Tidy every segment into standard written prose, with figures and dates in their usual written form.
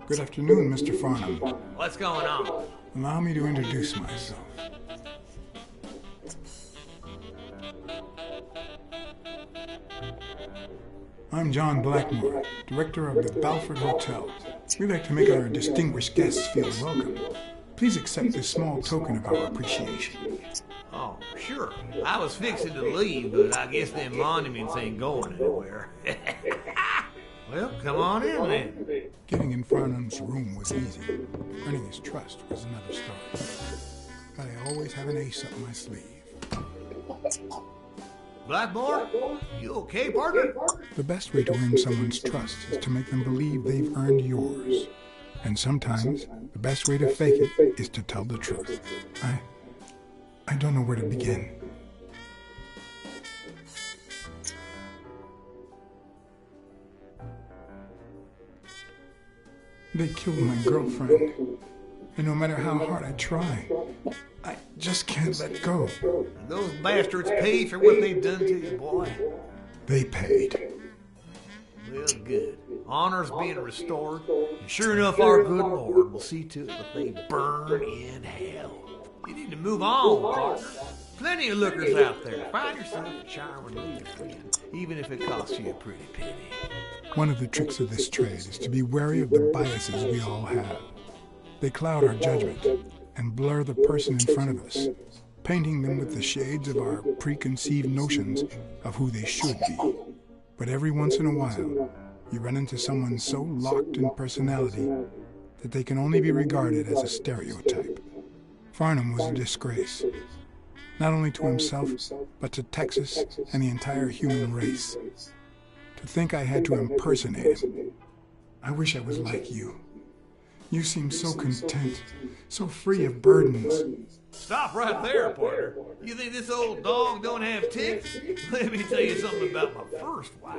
Good afternoon, Mr. Farnham. What's going on? Allow me to introduce myself. I'm John Blackmore, director of the Balford Hotel. We like to make our distinguished guests feel welcome. Please accept this small token of our appreciation. Oh, sure. I was fixing to leave, but I guess them monuments ain't going anywhere. Well, come on in then. Getting in Farnham's room was easy. Earning his trust was another story. But I always have an ace up my sleeve. Blackmore? You okay, partner? The best way to earn someone's trust is to make them believe they've earned yours. And sometimes, the best way to fake it is to tell the truth. I don't know where to begin. They killed my girlfriend. And no matter how hard I try, I just can't let go. Those bastards pay for what they've done to you, boy. They paid. Well, good. Honor's being restored, and sure enough, our good Lord will see to it that they burn in hell. You need to move on, partner. Plenty of lookers out there. Find yourself a charming leader, friend, even if it costs you a pretty penny. One of the tricks of this trade is to be wary of the biases we all have. They cloud our judgment and blur the person in front of us, painting them with the shades of our preconceived notions of who they should be. But every once in a while, you run into someone so locked in personality that they can only be regarded as a stereotype. Farnham was a disgrace, not only to himself, but to Texas and the entire human race. To think I had to impersonate him. I wish I was like you. You seem so content, so free of burdens. Stop right there, partner. You think this old dog don't have ticks? Let me tell you something about my first wife.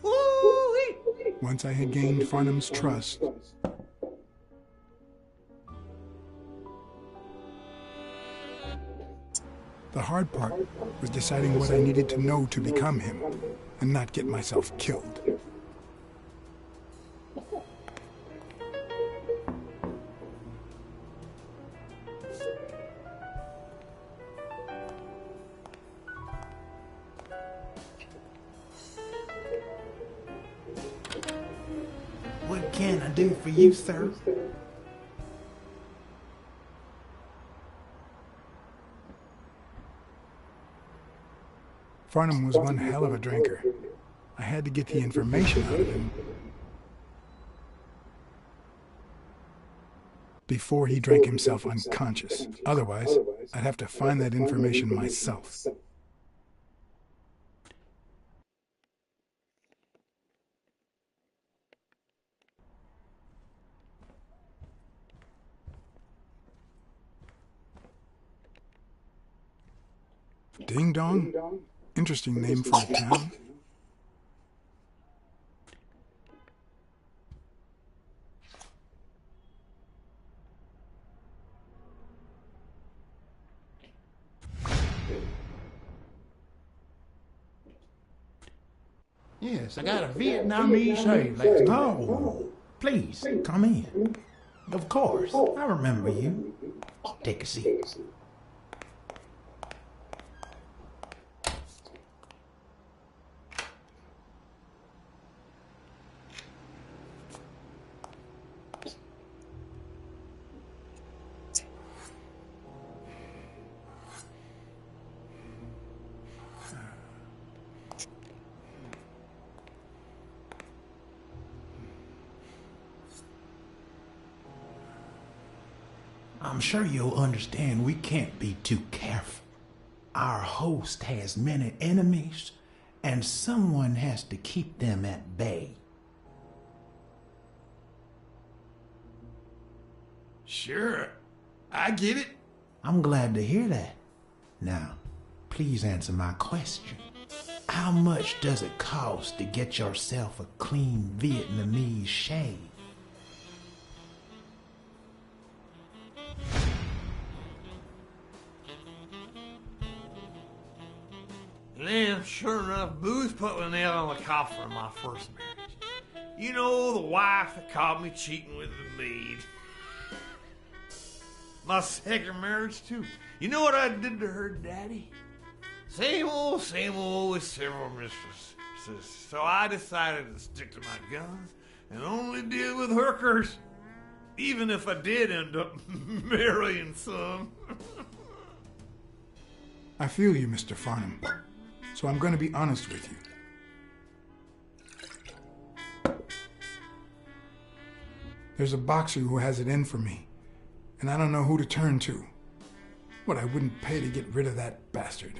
Woo-wee! Once I had gained Farnham's trust, the hard part was deciding what I needed to know to become him, and not get myself killed. What can I do for you, sir? Farnham was one hell of a drinker. I had to get the information out of him before he drank himself unconscious. Otherwise, I'd have to find that information myself. Ding Dong? Interesting name for a town. Yes, I got a Vietnamese shave last night. Oh, please, come in. Of course, I remember you. Take a seat. I'm sure you'll understand we can't be too careful. Our host has many enemies, and someone has to keep them at bay. Sure, I get it. I'm glad to hear that. Now, please answer my question. How much does it cost to get yourself a clean Vietnamese shave? And then, sure enough, Booth put the nail on the coffin of my first marriage. You know, the wife that caught me cheating with the maid. My second marriage, too. You know what I did to her daddy? Same old with several mistresses. So I decided to stick to my guns and only deal with hookers. Even if I did end up marrying some. I feel you, Mr. Farnham. So I'm going to be honest with you. There's a boxer who has it in for me, and I don't know who to turn to. What I wouldn't pay to get rid of that bastard.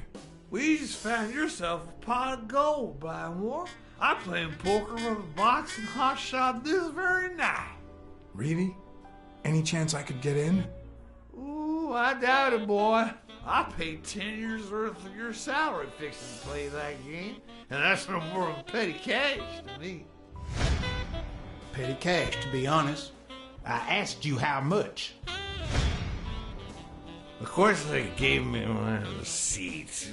Well, you just found yourself a pot of gold, Blymore. I'm playing poker with a boxing hotshot this very night. Really? Any chance I could get in? Ooh, I doubt it, boy. I paid 10 years worth of your salary fixing to play that game, and that's no more than petty cash to me. Petty cash, to be honest. I asked you how much. Of course, they gave me one of the seats.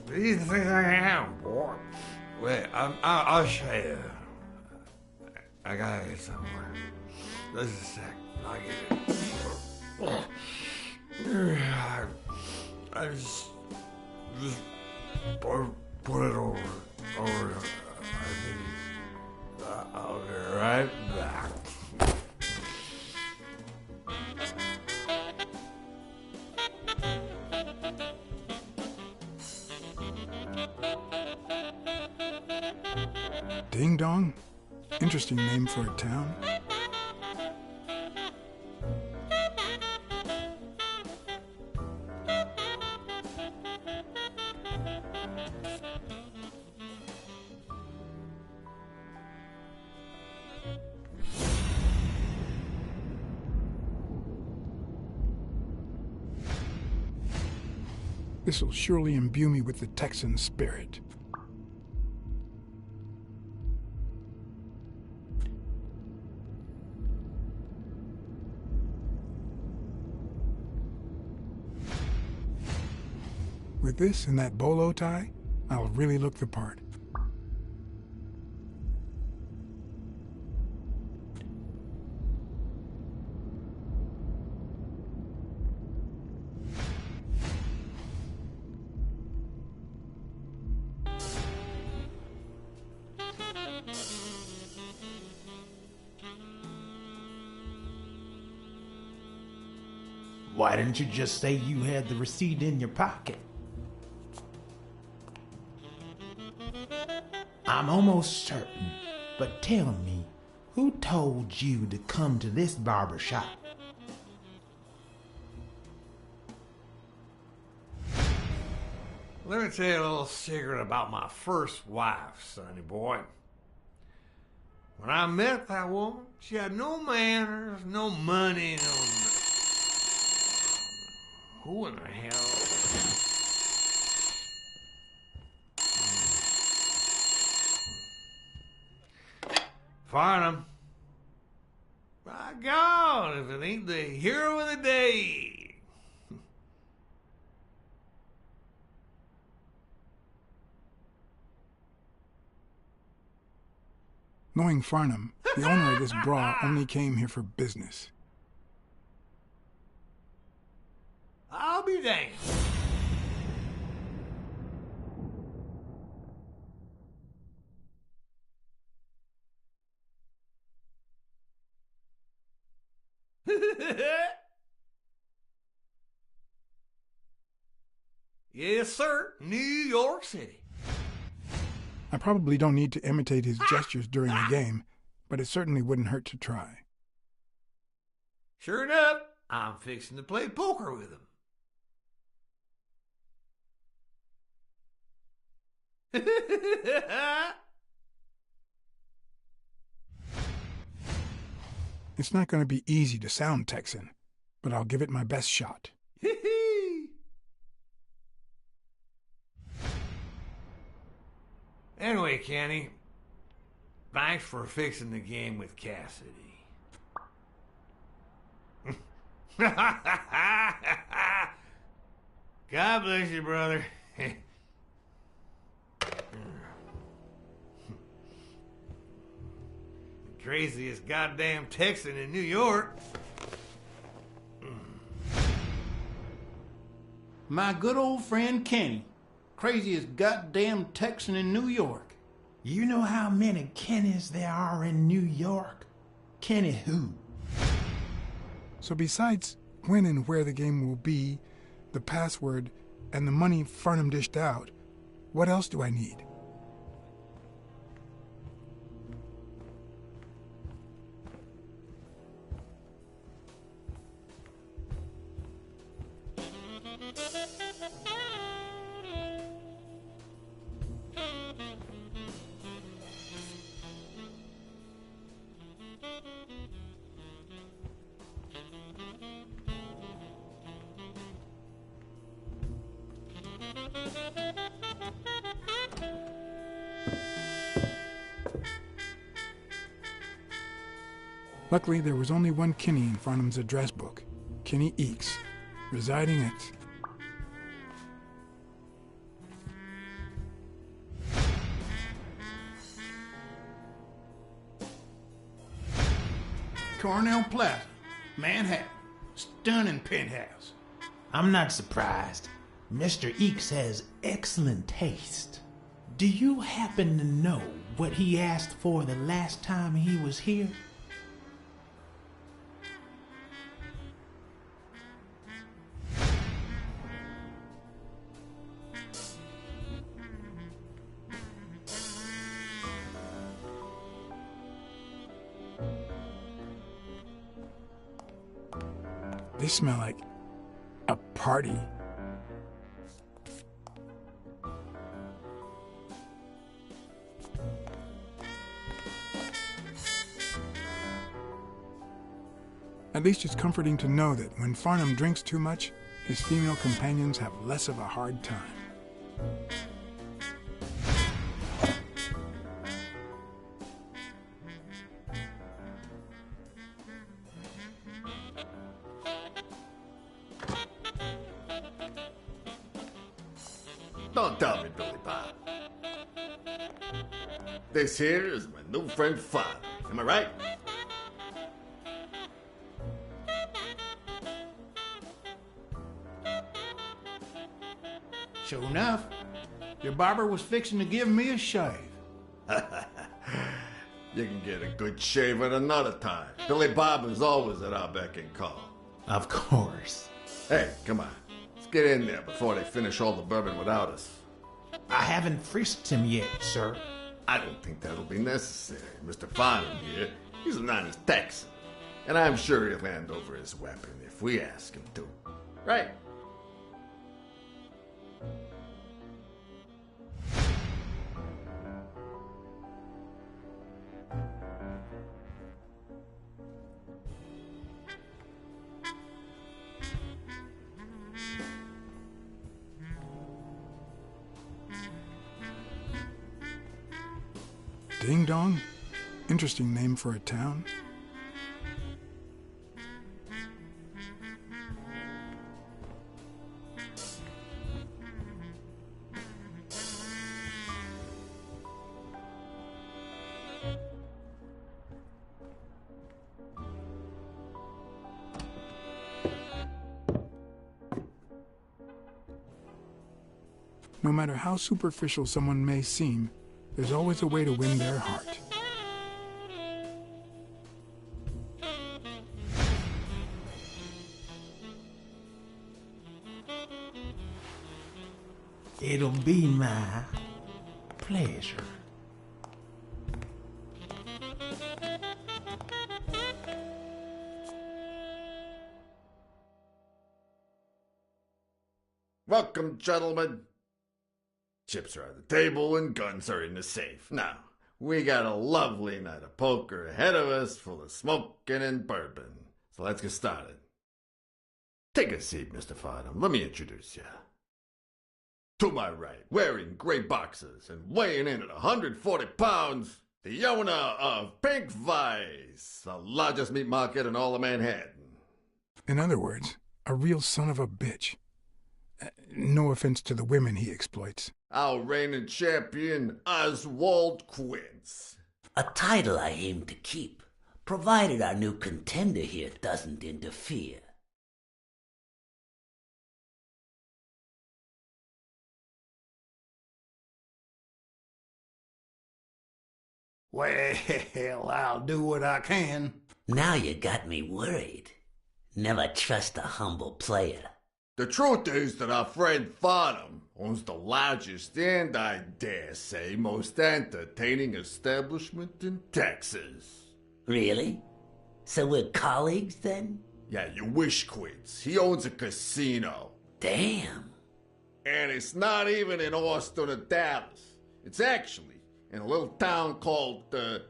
What do you think I am, boy? Wait, I'll show you. I gotta get somewhere. Just a sec. I'll get it. I just put it over. I'll be right back. Ding Dong? Interesting name for a town. This'll surely imbue me with the Texan spirit. With this and that bolo tie, I'll really look the part. Why didn't you just say you had the receipt in your pocket? I'm almost certain, but tell me, who told you to come to this barber shop? Let me tell you a little secret about my first wife, sonny boy. When I met that woman, she had no manners, no money, no... Who in the hell? Farnham. By God, if it ain't the hero of the day. Knowing Farnham, the owner of this bra only came here for business. I'll be damned. Yes, sir. New York City. I probably don't need to imitate his gestures during the game, but it certainly wouldn't hurt to try. Sure enough, I'm fixing to play poker with him. It's not going to be easy to sound Texan, but I'll give it my best shot. Anyway, Kenny, thanks for fixing the game with Cassidy. God bless you, brother. Craziest goddamn Texan in New York. My good old friend Kenny. Craziest goddamn Texan in New York. You know how many Kennys there are in New York? Kenny who? So besides when and where the game will be, the password, and the money Farnham dished out, what else do I need? Luckily, there was only one Kinney in Farnham's address book, Kinney Eakes, residing at... Cornell Plaza, Manhattan. Stunning penthouse. I'm not surprised. Mr. Eakes has excellent taste. Do you happen to know what he asked for the last time he was here? They smell like a party. At least it's comforting to know that when Farnham drinks too much, his female companions have less of a hard time. Don't tell me, Billy Bob. This here is my new friend Father. Am I right? Sure enough, your barber was fixing to give me a shave. You can get a good shave at another time. Billy Bob is always at our beck and call. Of course. Hey, come on. Let's get in there before they finish all the bourbon without us. I haven't frisked him yet, sir. I don't think that'll be necessary. Mr. Farnham here, he's an honest Texan. And I'm sure he'll hand over his weapon if we ask him to. Right? Ding Dong? Interesting name for a town. No matter how superficial someone may seem, there's always a way to win their heart. It'll be my pleasure. Welcome, gentlemen. Chips are on the table and guns are in the safe. Now, we got a lovely night of poker ahead of us full of smoking and bourbon. So let's get started. Take a seat, Mr. Farnham. Let me introduce you. To my right, wearing gray boxers and weighing in at 140 pounds, the owner of Pink Vice, the largest meat market in all of Manhattan. In other words, a real son of a bitch. No offense to the women he exploits. Our reigning champion, Oswald Quince. A title I aim to keep, provided our new contender here doesn't interfere. Well, I'll do what I can. Now you got me worried. Never trust a humble player. The truth is that our friend Farnham owns the largest and, I dare say, most entertaining establishment in Texas. Really? So we're colleagues then? Yeah, you wish, Quids. He owns a casino. Damn. And it's not even in Austin or Dallas. It's actually in a little town called, what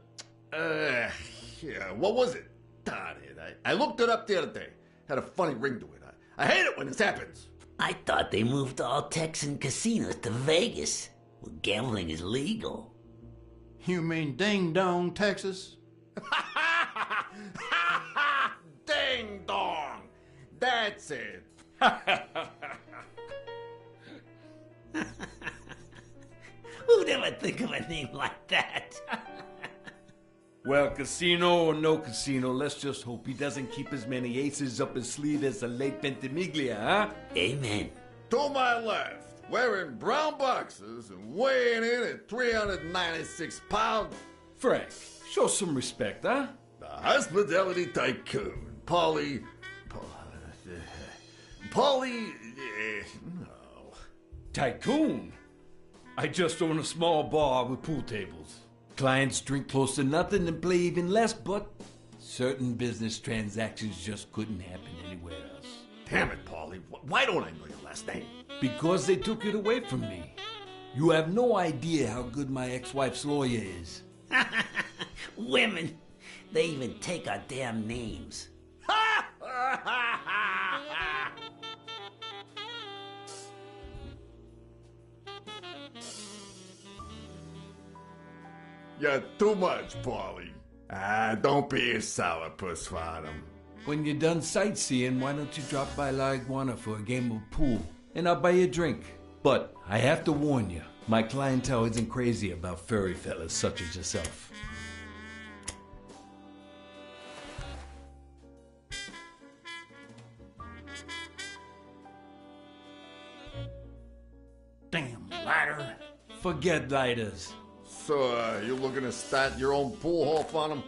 was it? Darn it. I looked it up the other day. Had a funny ring to it. I hate it when this happens. I thought they moved all Texan casinos to Vegas, where gambling is legal. You mean Ding Dong, Texas? Ding dong! That's it. Who'd ever think of a name like that? Well, casino or no casino, let's just hope he doesn't keep as many aces up his sleeve as the late Ventimiglia, huh? Amen. To my left, wearing brown boxers and weighing in at 396 pounds, Frank, show some respect, huh? the hospitality tycoon, Polly, no. Tycoon? I just own a small bar with pool tables. Clients drink close to nothing and play even less, but certain business transactions just couldn't happen anywhere else. Damn it, Polly. Why don't I know your last name? Because they took it away from me. You have no idea how good my ex-wife's lawyer is. Women, they even take our damn names. You're too much, Polly. Don't be a sourpuss, Farnham. When you're done sightseeing, why don't you drop by La Iguana for a game of pool, and I'll buy you a drink. But I have to warn you, my clientele isn't crazy about furry fellas such as yourself. Damn lighter. Forget lighters. So, you looking to start your own pool hall, Farnham?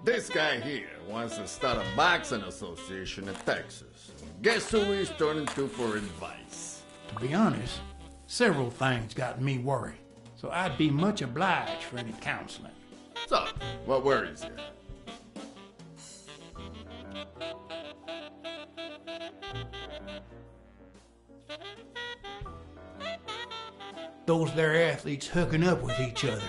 This guy here wants to start a boxing association in Texas. Guess who he's turning to for advice? To be honest, several things got me worried, so I'd be much obliged for any counseling. So, what worries you? Those there athletes hooking up with each other,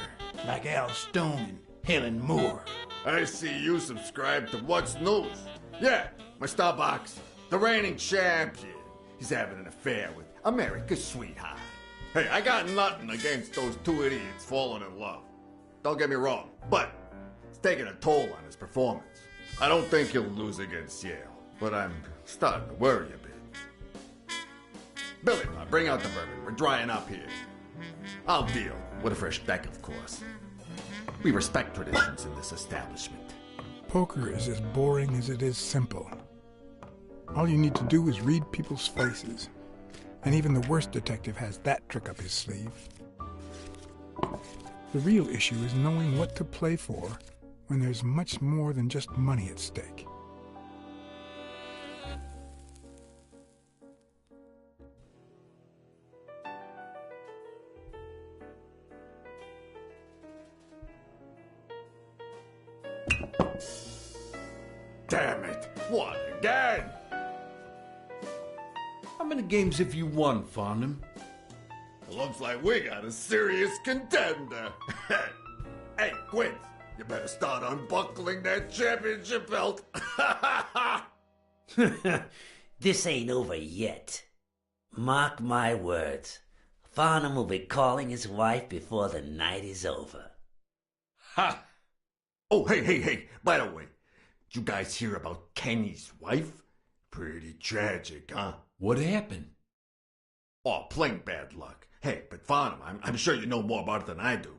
like Al Stone and Helen Moore. I see you subscribe to What's News. Yeah, my star boxer, the reigning champion. He's having an affair with America's sweetheart. Hey, I got nothing against those two idiots falling in love. Don't get me wrong, but it's taking a toll on his performance. I don't think he'll lose against Yale, but I'm starting to worry a bit. Billy, bring out the bourbon. We're drying up here. I'll deal with a fresh deck, of course. We respect traditions in this establishment. Poker is as boring as it is simple. All you need to do is read people's faces. And even the worst detective has that trick up his sleeve. The real issue is knowing what to play for when there's much more than just money at stake. Damn it! What again? How many games have you won, Farnham? Looks like we got a serious contender. Hey, Quint, you better start unbuckling that championship belt. This ain't over yet. Mark my words. Farnham will be calling his wife before the night is over. Ha! Oh, hey, by the way, did you guys hear about Kenny's wife? Pretty tragic, huh? What happened? Oh, plain bad luck. Hey, but Farnham, I'm sure you know more about it than I do.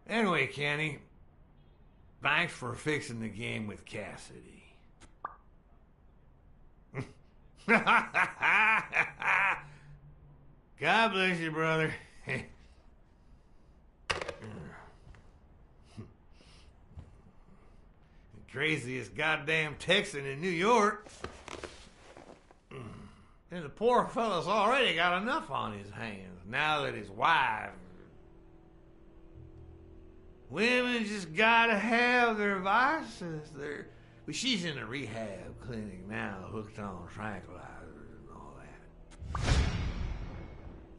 Anyway, Kenny, thanks for fixing the game with Cassidy. God bless you, brother. Craziest goddamn Texan in New York. And the poor fella's already got enough on his hands now that his wife... Women just gotta have their vices. Well, she's in a rehab clinic now, hooked on tranquilizers and all that.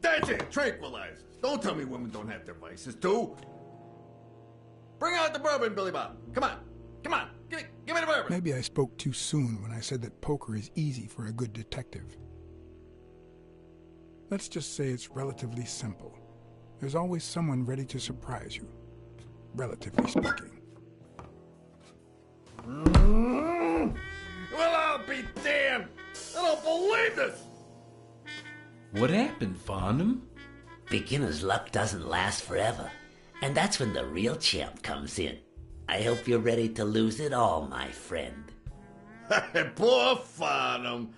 That's it, tranquilizers. Don't tell me women don't have their vices, too. Bring out the bourbon, Billy Bob. Come on. Give me the bourbon. Maybe I spoke too soon when I said that poker is easy for a good detective. Let's just say it's relatively simple. There's always someone ready to surprise you, relatively speaking. Well, I'll be damned. I don't believe this. What happened, Farnham? Beginner's luck doesn't last forever, and that's when the real champ comes in. I hope you're ready to lose it all, my friend. Poor Farnham.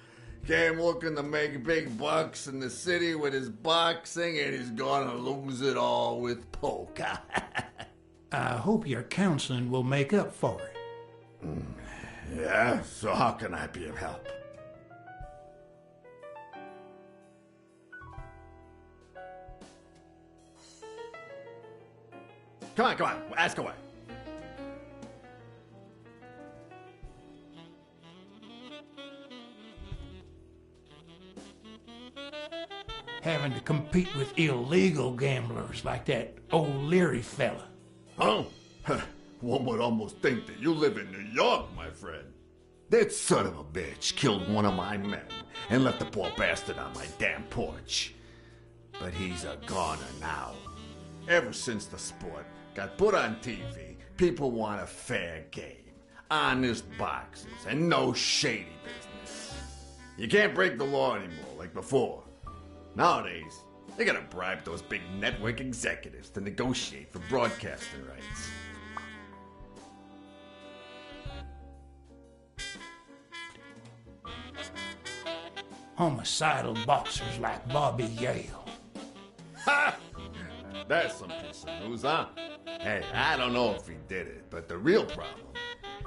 Came looking to make big bucks in the city with his boxing, and he's gonna lose it all with poker. I hope your counseling will make up for it. Yeah, so how can I be of help? Come on, ask away. Having to compete with illegal gamblers like that old Leary fella. Huh? One would almost think that you live in New York, my friend. That son of a bitch killed one of my men and left the poor bastard on my damn porch. But he's a goner now. Ever since the sport got put on TV, people want a fair game, honest boxes, and no shady business. You can't break the law anymore like before. Nowadays, they gotta bribe those big network executives to negotiate for broadcasting rights. Homicidal boxers like Bobby Yale. Ha! That's some piece of news, huh? Hey, I don't know if he did it, but the real problem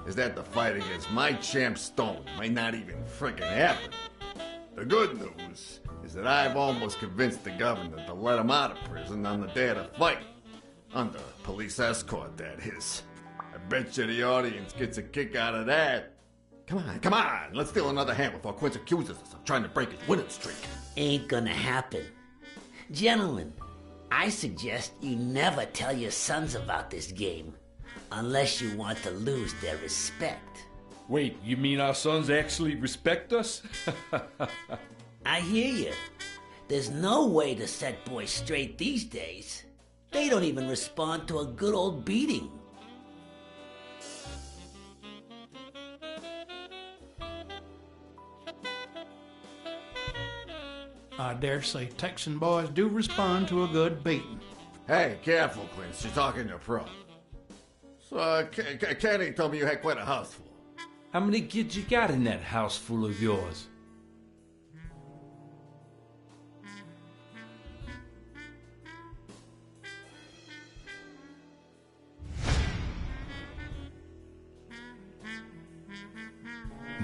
is that the fight against my champ Stone might not even frickin' happen. The good news is that I've almost convinced the governor to let him out of prison on the day of the fight. Under police escort, that is. I bet you the audience gets a kick out of that. Come on, let's steal another hand before Quince accuses us of trying to break his winning streak. Ain't gonna happen. Gentlemen, I suggest you never tell your sons about this game, unless you want to lose their respect. Wait, you mean our sons actually respect us? I hear you. There's no way to set boys straight these days. They don't even respond to a good old beating. I dare say Texan boys do respond to a good beating. Hey, careful, Quince. You're talking to a pro. So, Kenny told me you had quite a house full. How many kids you got in that house full of yours?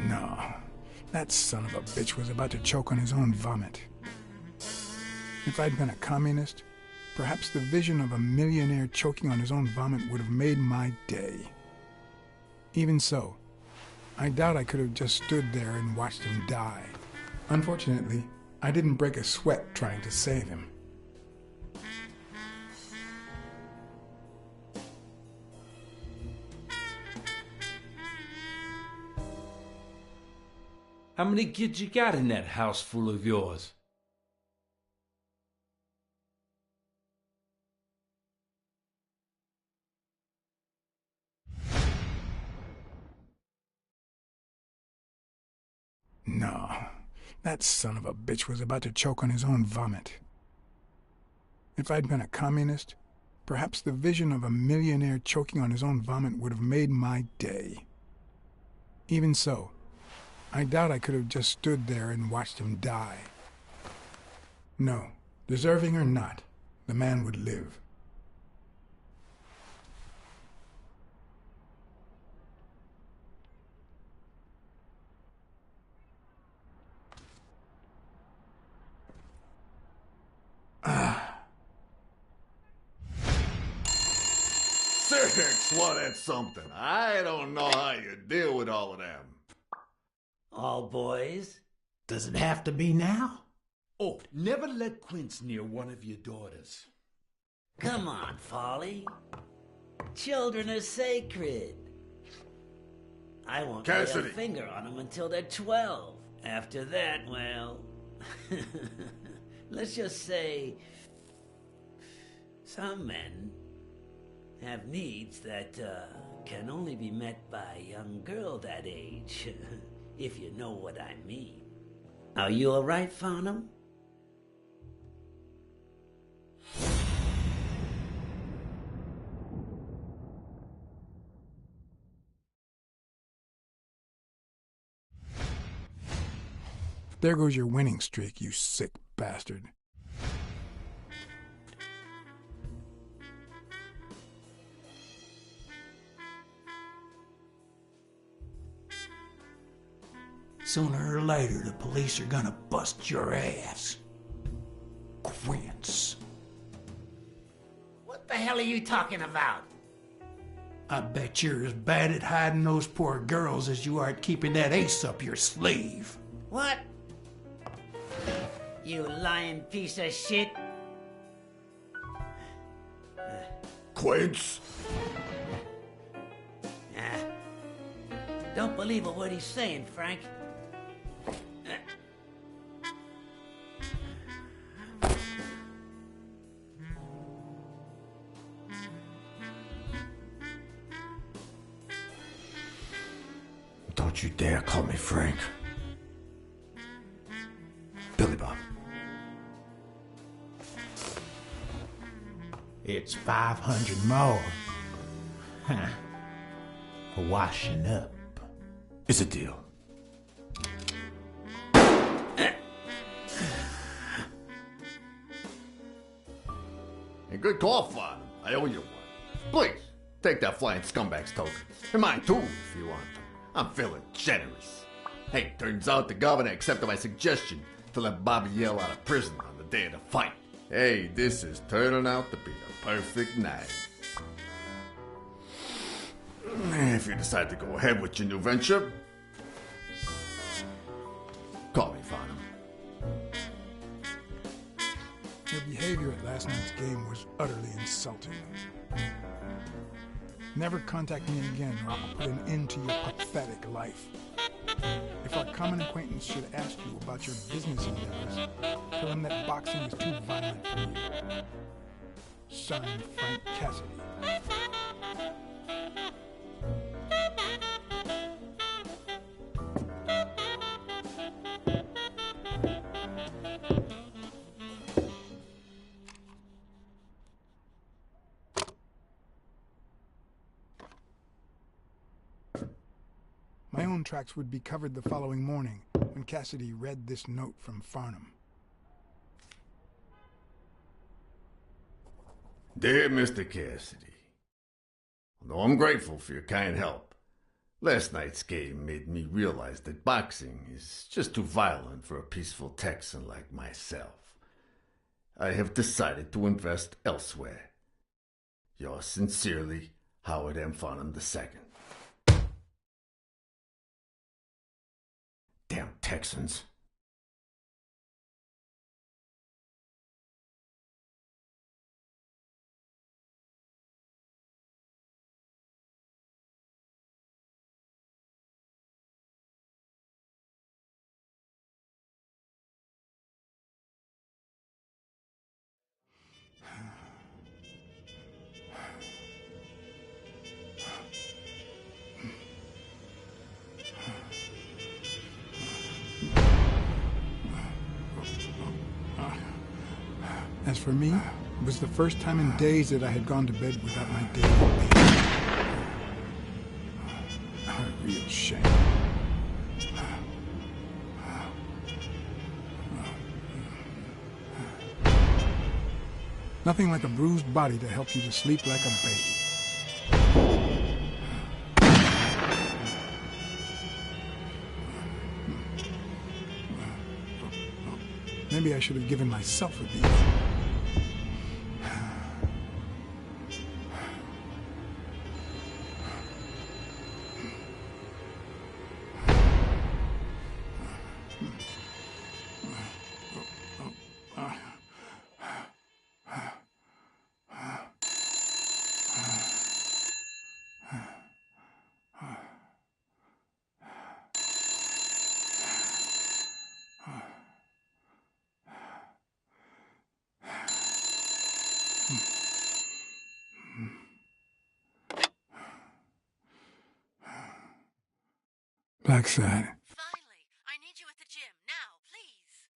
No, that son of a bitch was about to choke on his own vomit. If I'd been a communist, perhaps the vision of a millionaire choking on his own vomit would have made my day. Even so, I doubt I could have just stood there and watched him die. Unfortunately, I didn't break a sweat trying to save him. How many kids you got in that house full of yours? No, that son of a bitch was about to choke on his own vomit. If I'd been a communist, Perhaps the vision of a millionaire choking on his own vomit would have made my day. Even so, I doubt I could have just stood there and watched him die. No, deserving or not, the man would live. Six, well, that's something. I don't know how you deal with all of them. All boys? Does it have to be now? Oh, never let Quince near one of your daughters. Come on, Folly. Children are sacred. I won't lay a Cassidy. finger on them until they're 12. After that, well... let's just say... some men have needs that can only be met by a young girl that age, if you know what I mean. Are you all right, Farnham? There goes your winning streak, you sick bastard. Sooner or later, the police are gonna bust your ass. Quince. What the hell are you talking about? I bet you're as bad at hiding those poor girls as you are at keeping that ace up your sleeve. What? You lying piece of shit. Quince? Don't believe a word he's saying, Frank. Don't you dare call me Frank. Billy Bob. It's 500 more. Huh. Washing up. It's a deal. A good call, Father. I owe you one. Please, take that flying scumbag's token. And mine too, if you want. I'm feeling generous. Hey, turns out the governor accepted my suggestion to let Bobby Yell out of prison on the day of the fight. Hey, this is turning out to be the perfect night. If you decide to go ahead with your new venture, call me, Farnham. Your behavior at last night's game was utterly insulting. Never contact me again or I'll put an end to your pathetic life. If our common acquaintance should ask you about your business endeavors, tell him that boxing is too violent for you. Signed, Frank Cassidy. My own tracks would be covered the following morning when Cassidy read this note from Farnham. Dear Mr. Cassidy, although I'm grateful for your kind help, last night's game made me realize that boxing is just too violent for a peaceful Texan like myself. I have decided to invest elsewhere. Yours sincerely, Howard M. Farnham II. Damn Texans. As for me, It was the first time in days that I had gone to bed without my daily meal. A real shame. Nothing like a bruised body to help you to sleep like a baby. Maybe I should have given myself a beat. Blacksad. Finally, I need you at the gym now, please.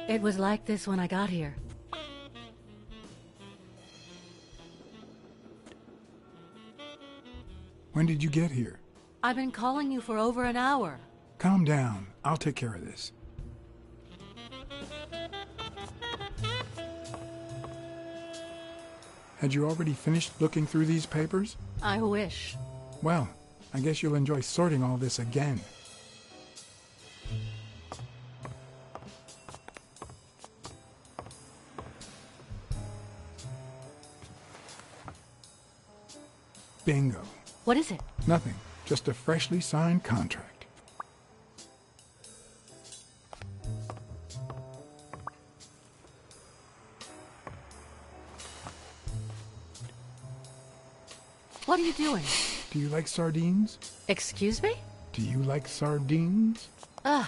It was like this when I got here. When did you get here? I've been calling you for over an hour. Calm down. I'll take care of this. Had you already finished looking through these papers? I wish. Well, I guess you'll enjoy sorting all this again. Bingo. What is it? Nothing. Just a freshly signed contract. What are you doing? Do you like sardines? Excuse me? Do you like sardines? Ugh.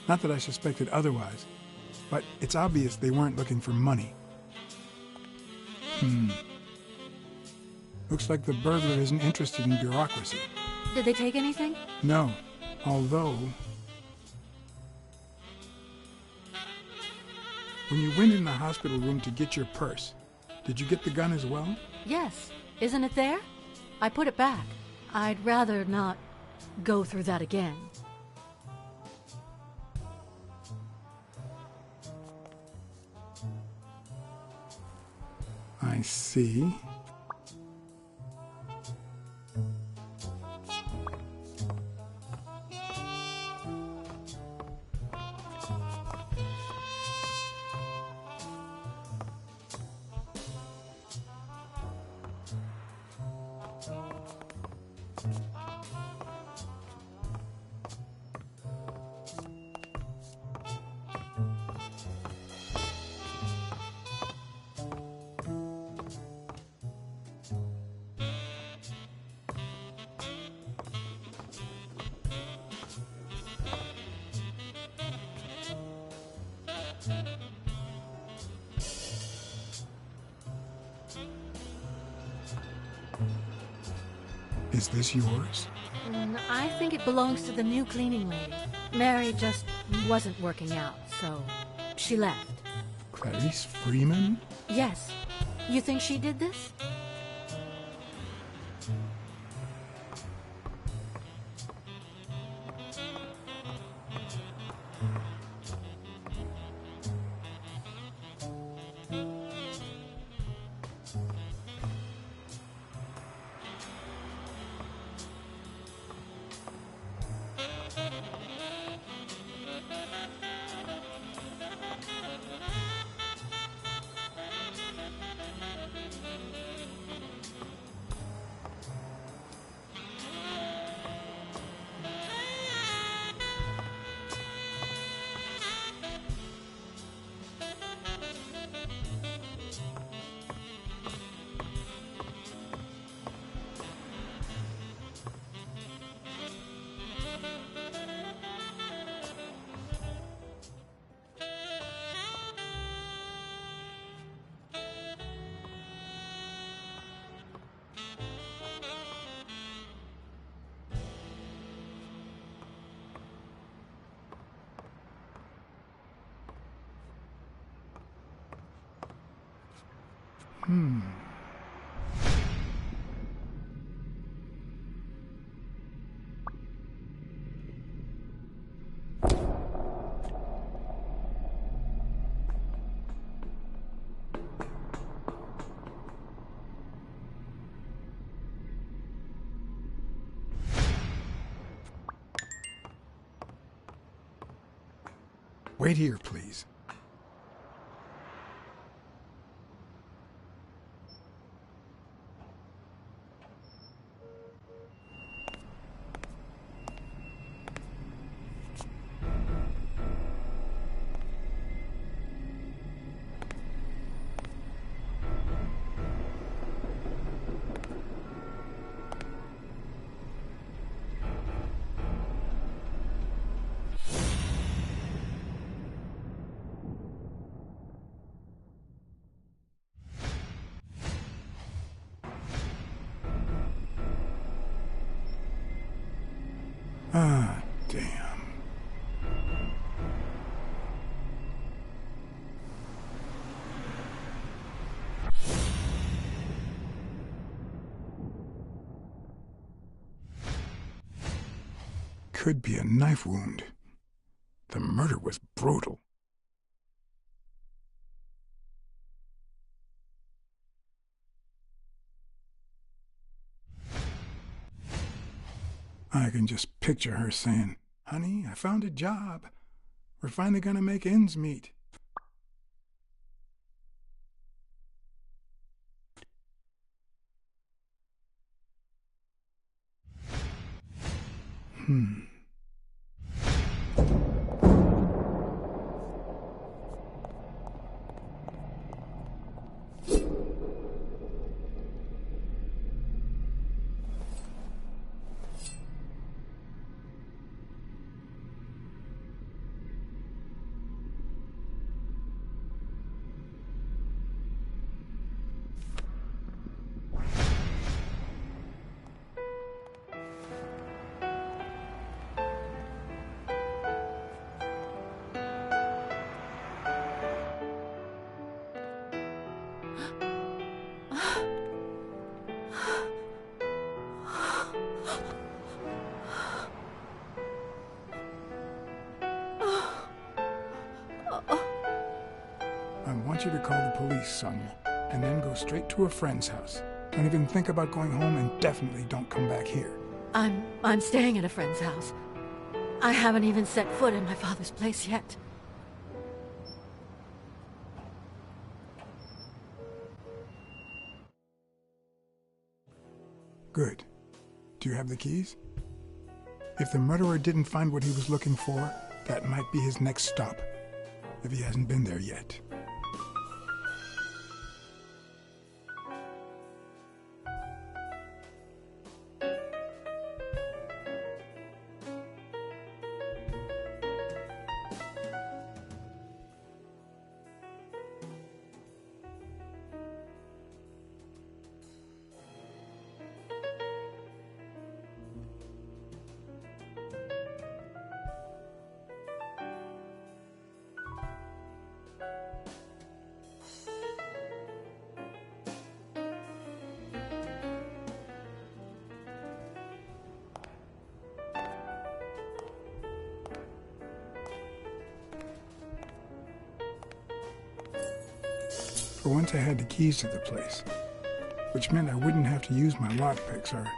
Not that I suspected otherwise, but it's obvious they weren't looking for money. Looks like the burglar isn't interested in bureaucracy. Did they take anything? No, although... When you went in the hospital room to get your purse, did you get the gun as well? Yes. Isn't it there? I put it back. I'd rather not go through that again. I see. Is this yours? I think it belongs to the new cleaning lady. Mary just wasn't working out, so she left. Clarice Freeman? Yes. You think she did this? Wait here, please. Ah, damn. Could be a knife wound. The murder was brutal. I can just picture her saying, "Honey, I found a job. We're finally gonna make ends meet." I want you to call the police, Sonia, and then go straight to a friend's house. Don't even think about going home, and definitely don't come back here. I'm staying at a friend's house. I haven't even set foot in my father's place yet. Good. Do you have the keys? If the murderer didn't find what he was looking for, that might be his next stop, if he hasn't been there yet. For once I had the keys to the place, which meant I wouldn't have to use my lockpicks or...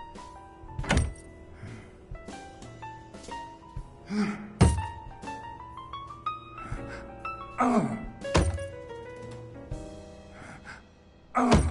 Oh! Oh!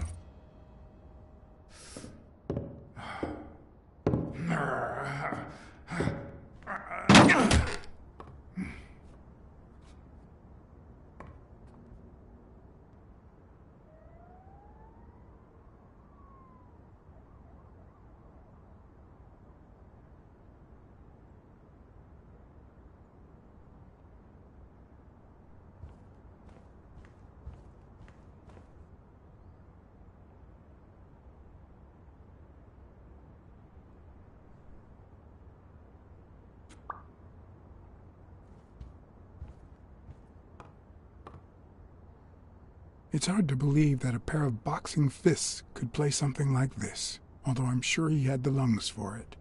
It's hard to believe that a pair of boxing fists could play something like this, although I'm sure he had the lungs for it.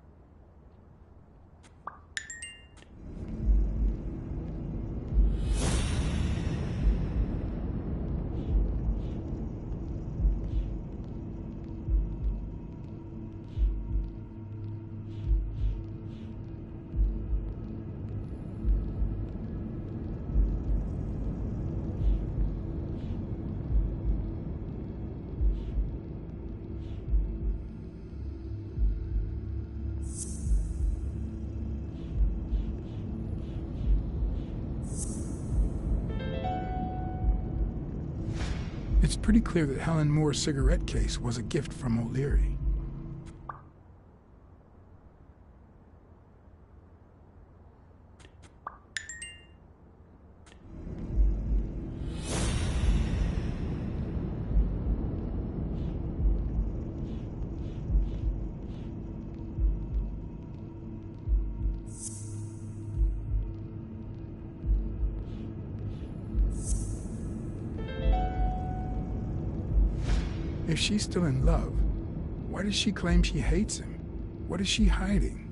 It's pretty clear that Helen Moore's cigarette case was a gift from O'Leary. If she's still in love, why does she claim she hates him? What is she hiding?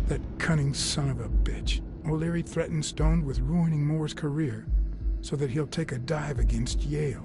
That cunning son of a bitch. O'Leary threatened Stone with ruining Moore's career so that he'll take a dive against Yale.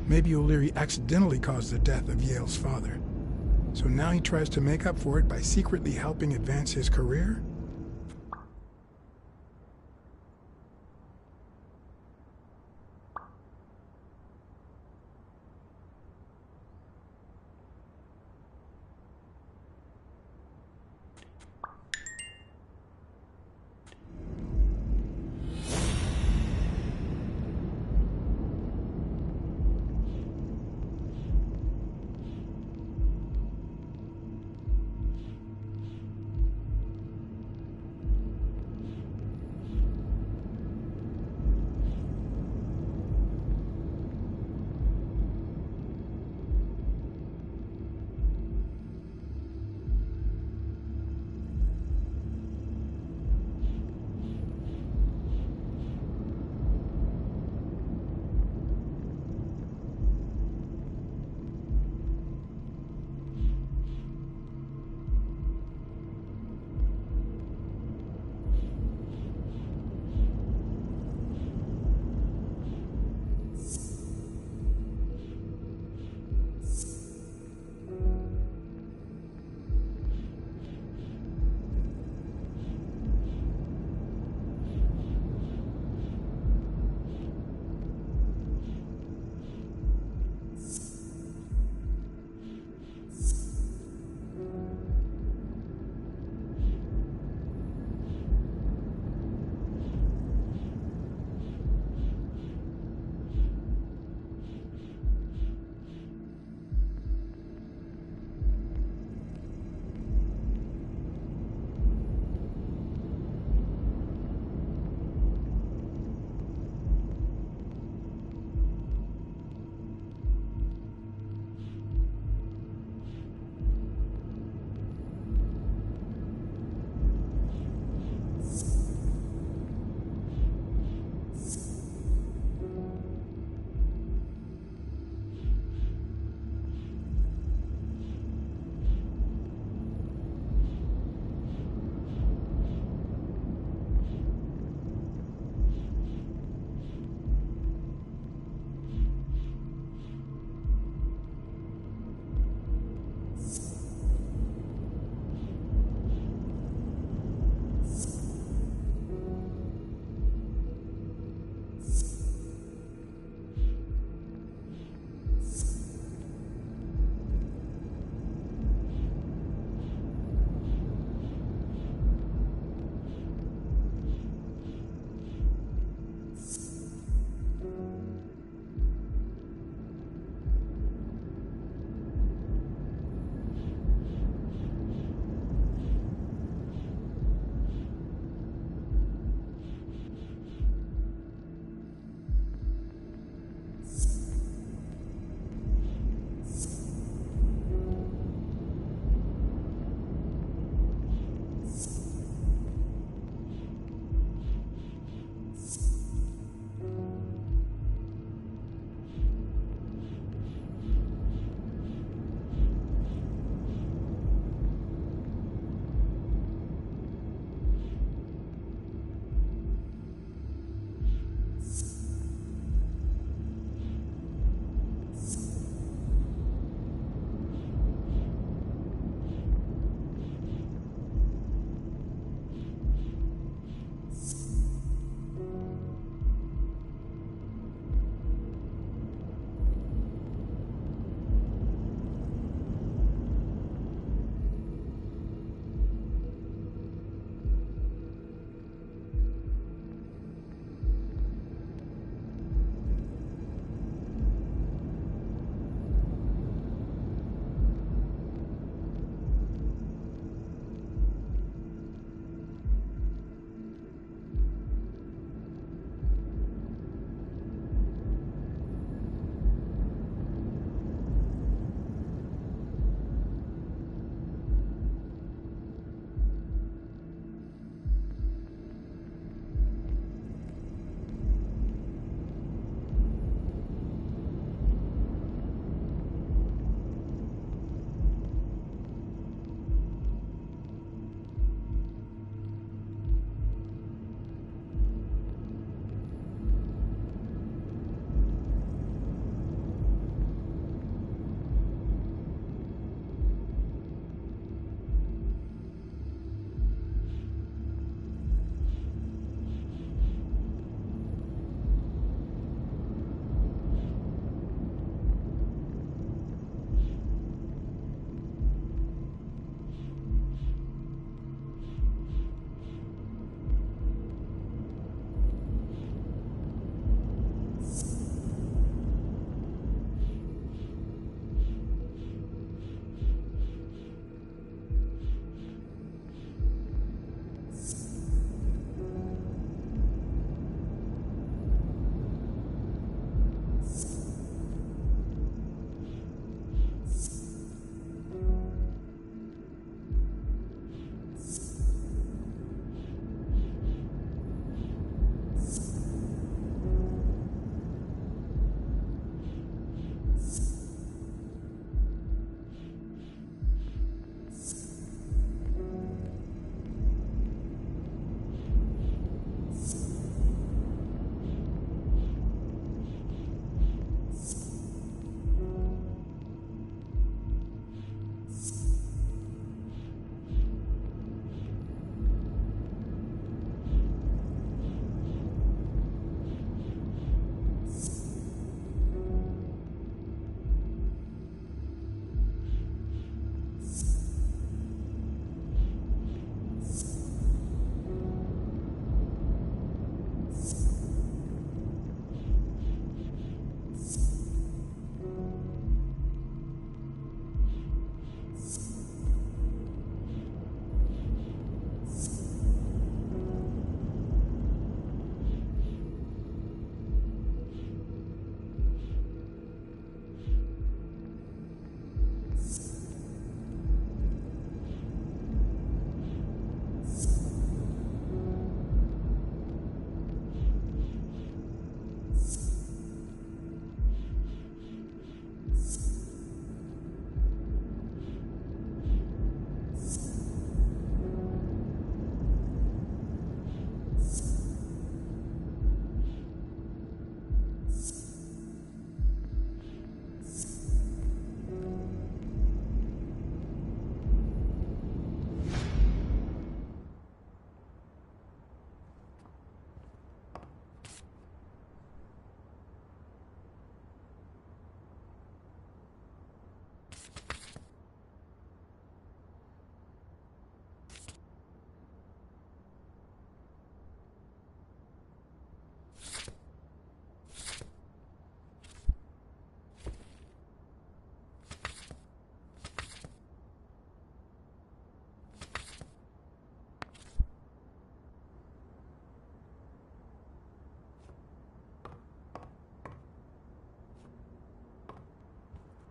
Maybe O'Leary accidentally caused the death of Yale's father. So now he tries to make up for it by secretly helping advance his career?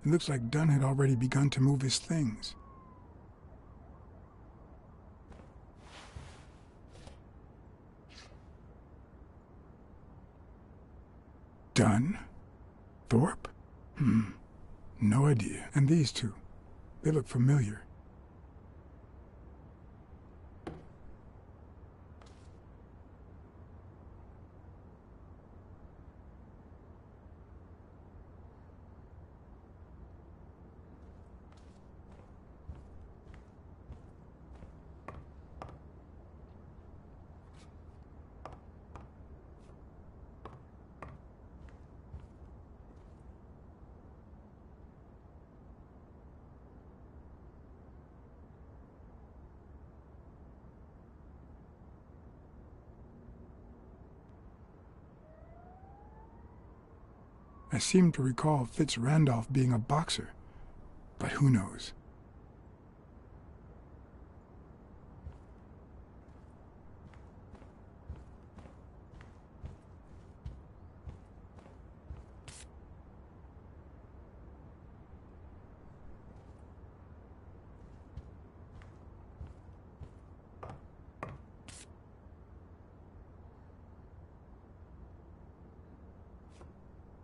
It looks like Dunn had already begun to move his things. Dunn? Thorpe? No idea. And these two, they look familiar. I seem to recall Fitz Randolph being a boxer, but who knows?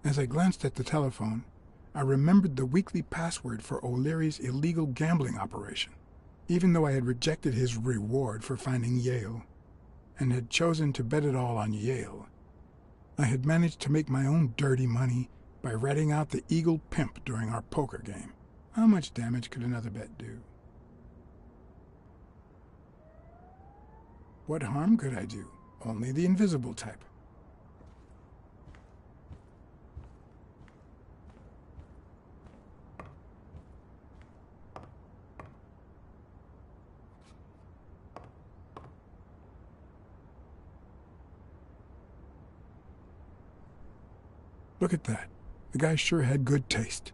As I glanced at the telephone, I remembered the weekly password for O'Leary's illegal gambling operation. Even though I had rejected his reward for finding Yale, and had chosen to bet it all on Yale, I had managed to make my own dirty money by ratting out the Eagle Pimp during our poker game. How much damage could another bet do? What harm could I do? Only the invisible type. Look at that. The guy sure had good taste.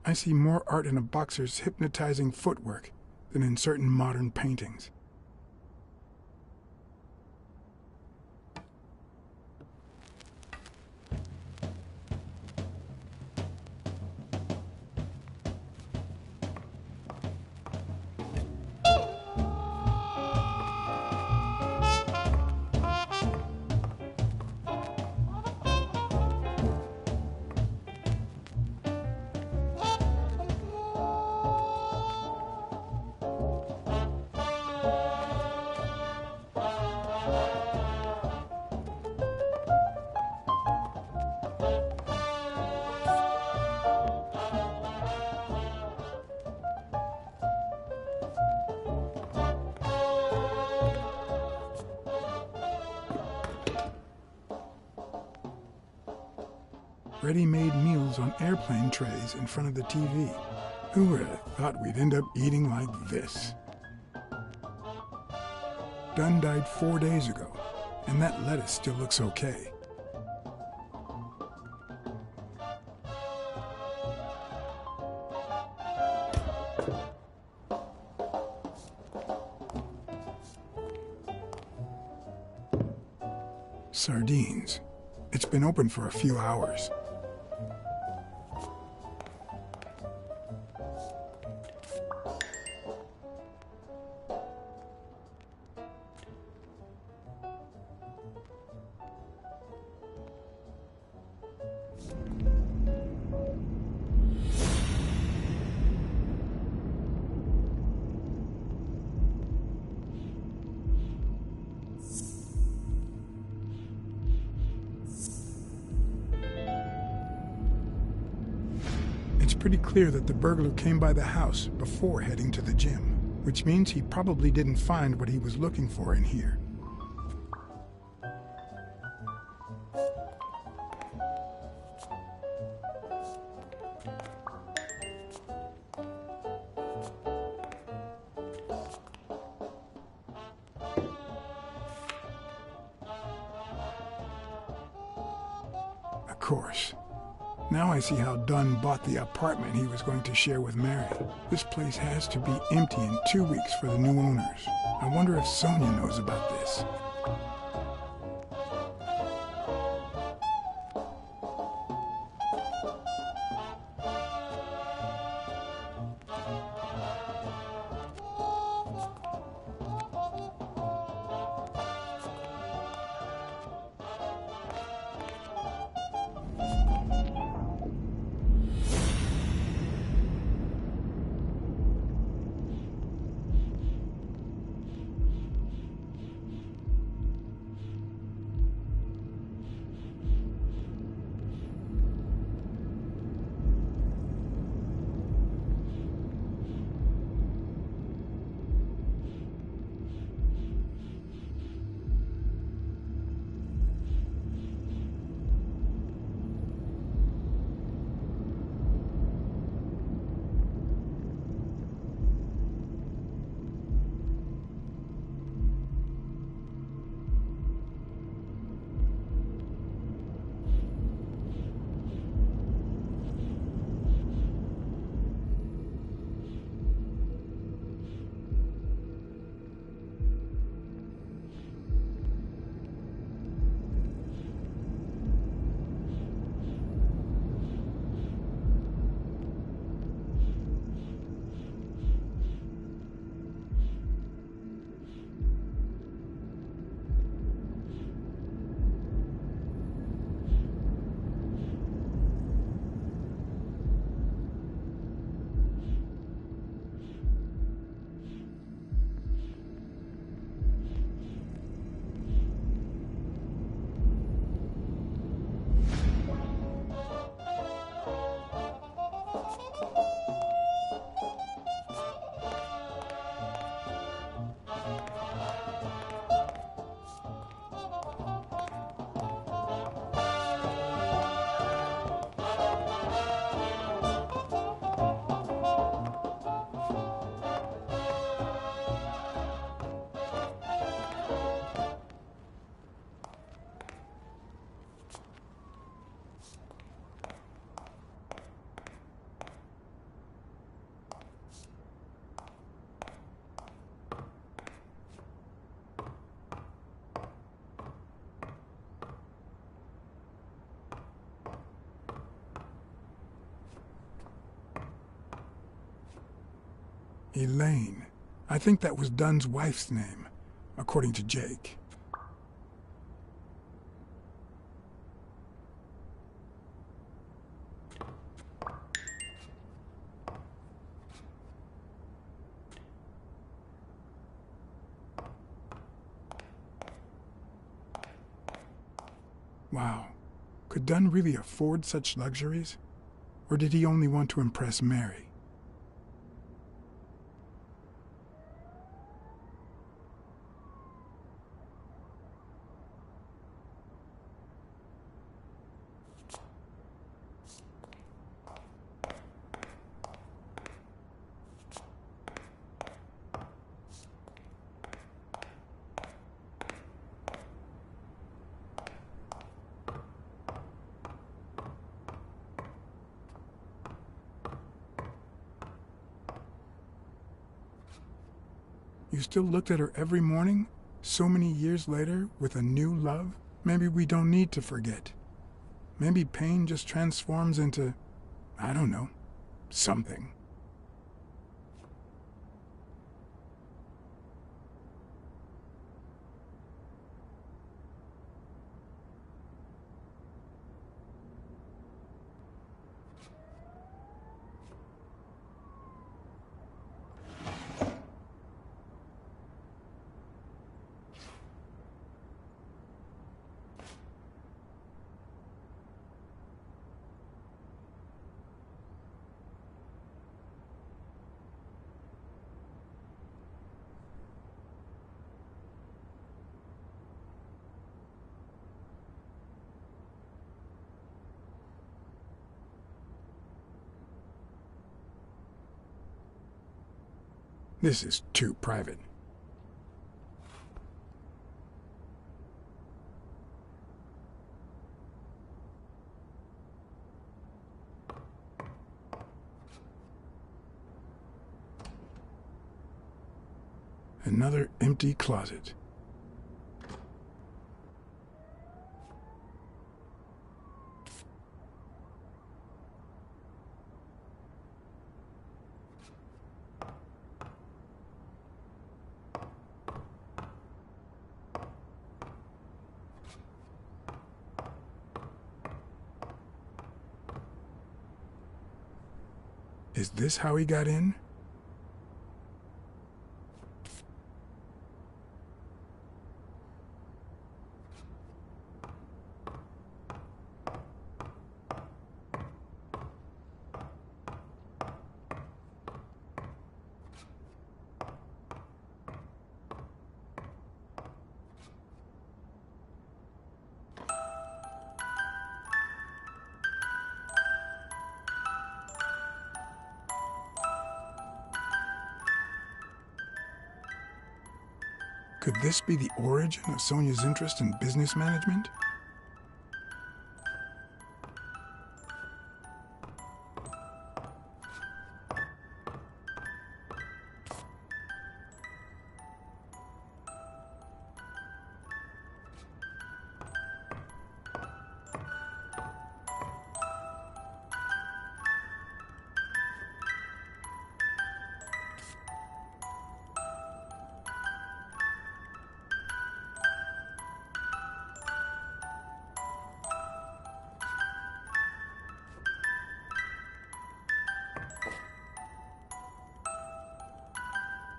I see more art in a boxer's hypnotizing footwork than in certain modern paintings. Ready-made meals on airplane trays in front of the TV. Who would have thought we'd end up eating like this? Dunn died 4 days ago, and that lettuce still looks okay. Sardines. It's been open for a few hours. It's pretty clear that the burglar came by the house before heading to the gym, which means he probably didn't find what he was looking for in here. Of course. Now I see how Dunn bought the apartment he was going to share with Mary. This place has to be empty in 2 weeks for the new owners. I wonder if Sonia knows about this. Elaine. I think that was Dunn's wife's name, according to Jake. Wow. Could Dunn really afford such luxuries? Or did he only want to impress Mary? You still looked at her every morning, so many years later, with a new love? Maybe we don't need to forget. Maybe pain just transforms into, I don't know, something. This is too private. Another empty closet. Is this how he got in? Could this be the origin of Sonia's interest in business management?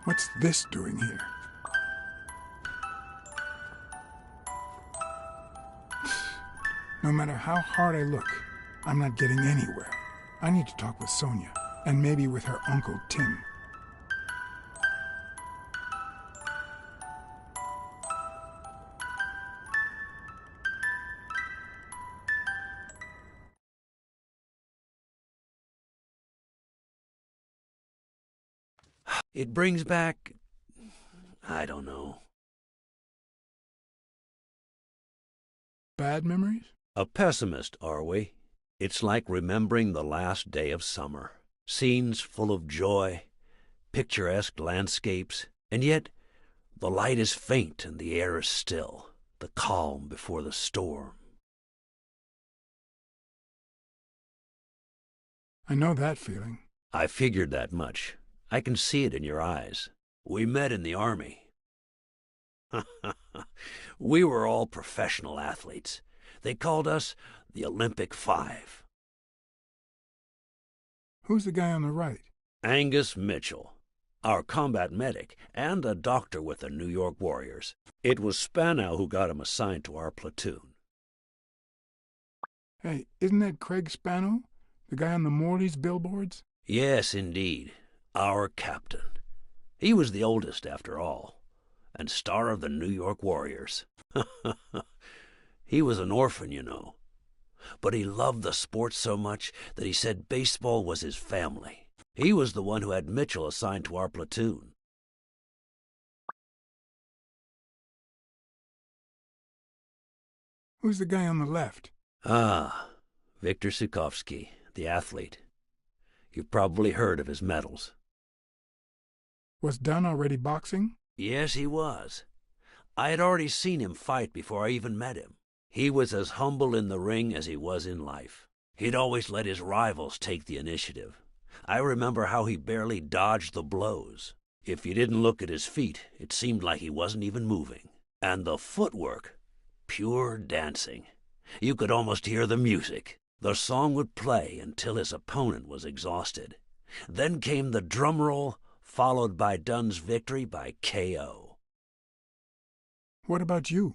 What's this doing here? No matter how hard I look, I'm not getting anywhere. I need to talk with Sonia, and maybe with her Uncle Tim. It brings back... I don't know. Bad memories? A pessimist, are we? It's like remembering the last day of summer. Scenes full of joy, picturesque landscapes, and yet the light is faint and the air is still, the calm before the storm. I know that feeling. I figured that much. I can see it in your eyes. We met in the Army. We were all professional athletes. They called us the Olympic Five. Who's the guy on the right? Angus Mitchell, our combat medic, and a doctor with the New York Warriors. It was Spanow who got him assigned to our platoon. Hey, isn't that Craig Spanow? The guy on the Morley's billboards? Yes, indeed. Our captain. He was the oldest, after all, and star of the New York Warriors. He was an orphan, you know. But he loved the sport so much that he said baseball was his family. He was the one who had Mitchell assigned to our platoon. Who's the guy on the left? Ah, Viktor Sukovsky, the athlete. You've probably heard of his medals. Was Dunn already boxing? Yes, he was. I had already seen him fight before I even met him. He was as humble in the ring as he was in life. He'd always let his rivals take the initiative. I remember how he barely dodged the blows. If you didn't look at his feet, it seemed like he wasn't even moving. And the footwork, pure dancing. You could almost hear the music. The song would play until his opponent was exhausted. Then came the drum roll, followed by Dunn's victory by KO. What about you?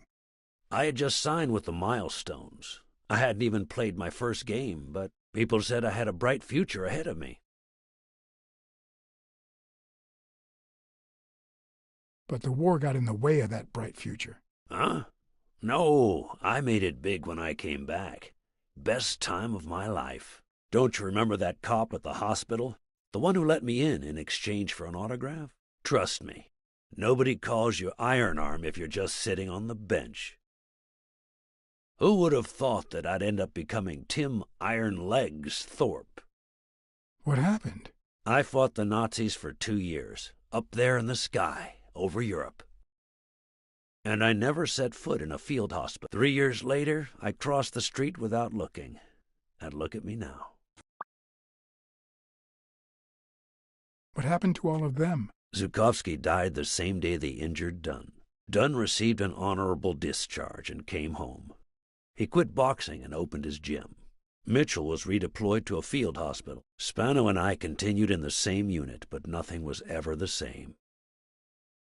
I had just signed with the Milestones. I hadn't even played my first game, but people said I had a bright future ahead of me. But the war got in the way of that bright future. Huh? No, I made it big when I came back. Best time of my life. Don't you remember that cop at the hospital? The one who let me in exchange for an autograph? Trust me, nobody calls you Iron Arm if you're just sitting on the bench. Who would have thought that I'd end up becoming Tim Iron Legs Thorpe? What happened? I fought the Nazis for 2 years, up there in the sky, over Europe. And I never set foot in a field hospital. 3 years later, I crossed the street without looking. And look at me now. What happened to all of them? Zhukovsky died the same day they injured Dunn. Dunn received an honorable discharge and came home. He quit boxing and opened his gym. Mitchell was redeployed to a field hospital. Spano and I continued in the same unit, but nothing was ever the same.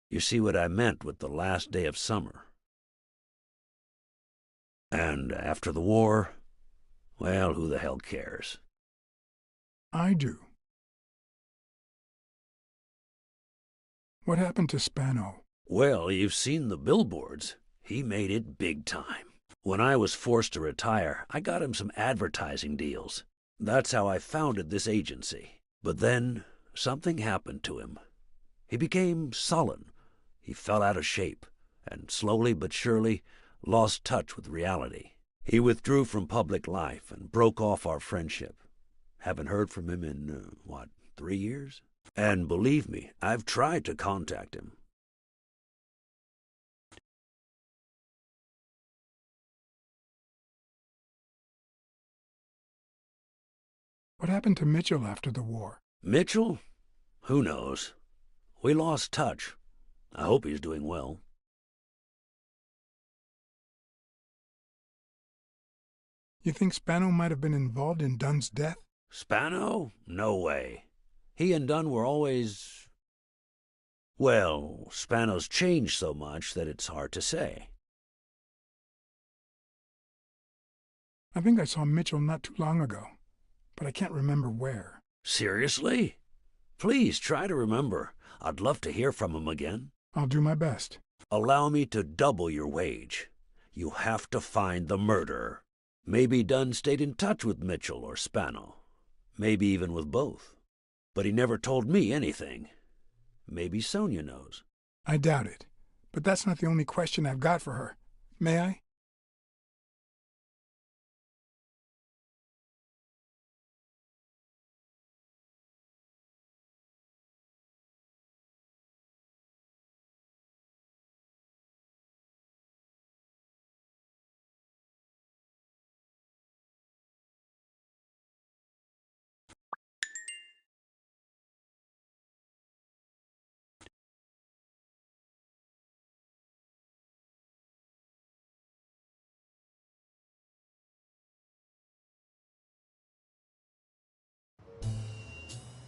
You see what I meant with the last day of summer. And after the war, well, who the hell cares? I do. What happened to Spano? Well, you've seen the billboards. He made it big time. When I was forced to retire, I got him some advertising deals. That's how I founded this agency. But then, something happened to him. He became sullen. He fell out of shape, and slowly but surely lost touch with reality. He withdrew from public life and broke off our friendship. Haven't heard from him in, 3 years? And believe me, I've tried to contact him. What happened to Mitchell after the war? Mitchell? Who knows? We lost touch. I hope he's doing well. You think Spano might have been involved in Dunn's death? Spano? No way. He and Dunn were always... Well, Spano's changed so much that it's hard to say. I think I saw Mitchell not too long ago, but I can't remember where. Seriously? Please try to remember. I'd love to hear from him again. I'll do my best. Allow me to double your wage. You have to find the murderer. Maybe Dunn stayed in touch with Mitchell or Spano. Maybe even with both. But he never told me anything. Maybe Sonia knows. I doubt it. But that's not the only question I've got for her. May I?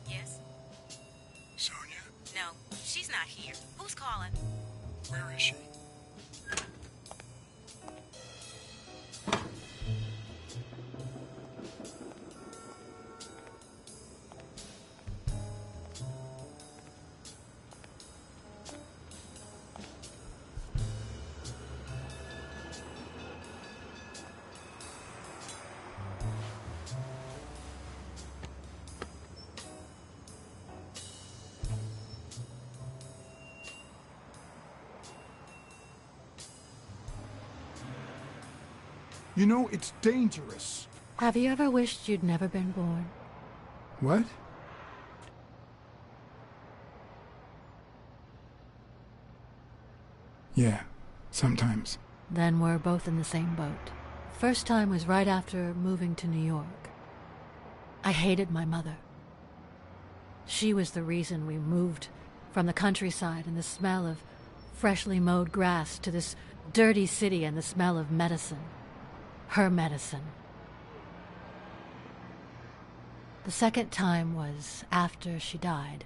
Yes? Sonia? No, she's not here. Who's calling? Where is she? You know, it's dangerous. Have you ever wished you'd never been born? What? Yeah, sometimes. Then we're both in the same boat. First time was right after moving to New York. I hated my mother. She was the reason we moved from the countryside and the smell of freshly mowed grass to this dirty city and the smell of medicine. Her medicine. The second time was after she died.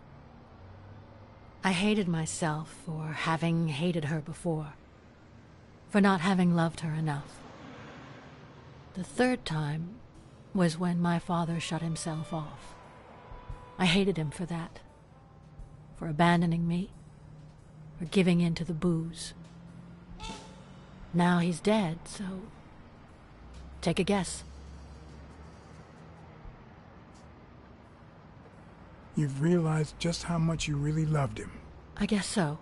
I hated myself for having hated her before, for not having loved her enough. The third time was when my father shut himself off. I hated him for that, for abandoning me, for giving in to the booze. Now he's dead, so take a guess. You've realized just how much you really loved him. I guess so.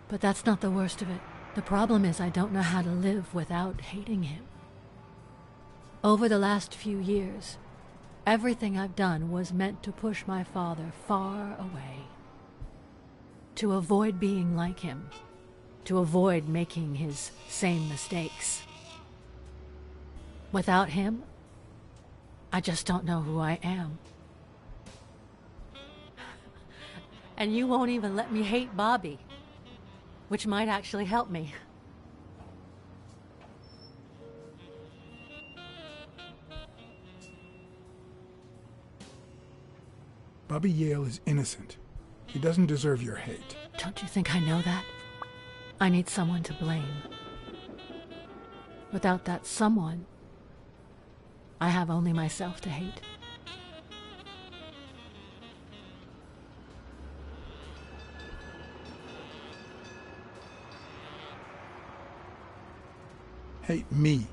But that's not the worst of it. The problem is I don't know how to live without hating him. Over the last few years, everything I've done was meant to push my father far away. to avoid being like him, to avoid making his same mistakes. Without him, I just don't know who I am. And you won't even let me hate Bobby, which might actually help me. Bobby Yale is innocent. He doesn't deserve your hate. Don't you think I know that? I need someone to blame. Without that someone, I have only myself to hate. Hate me.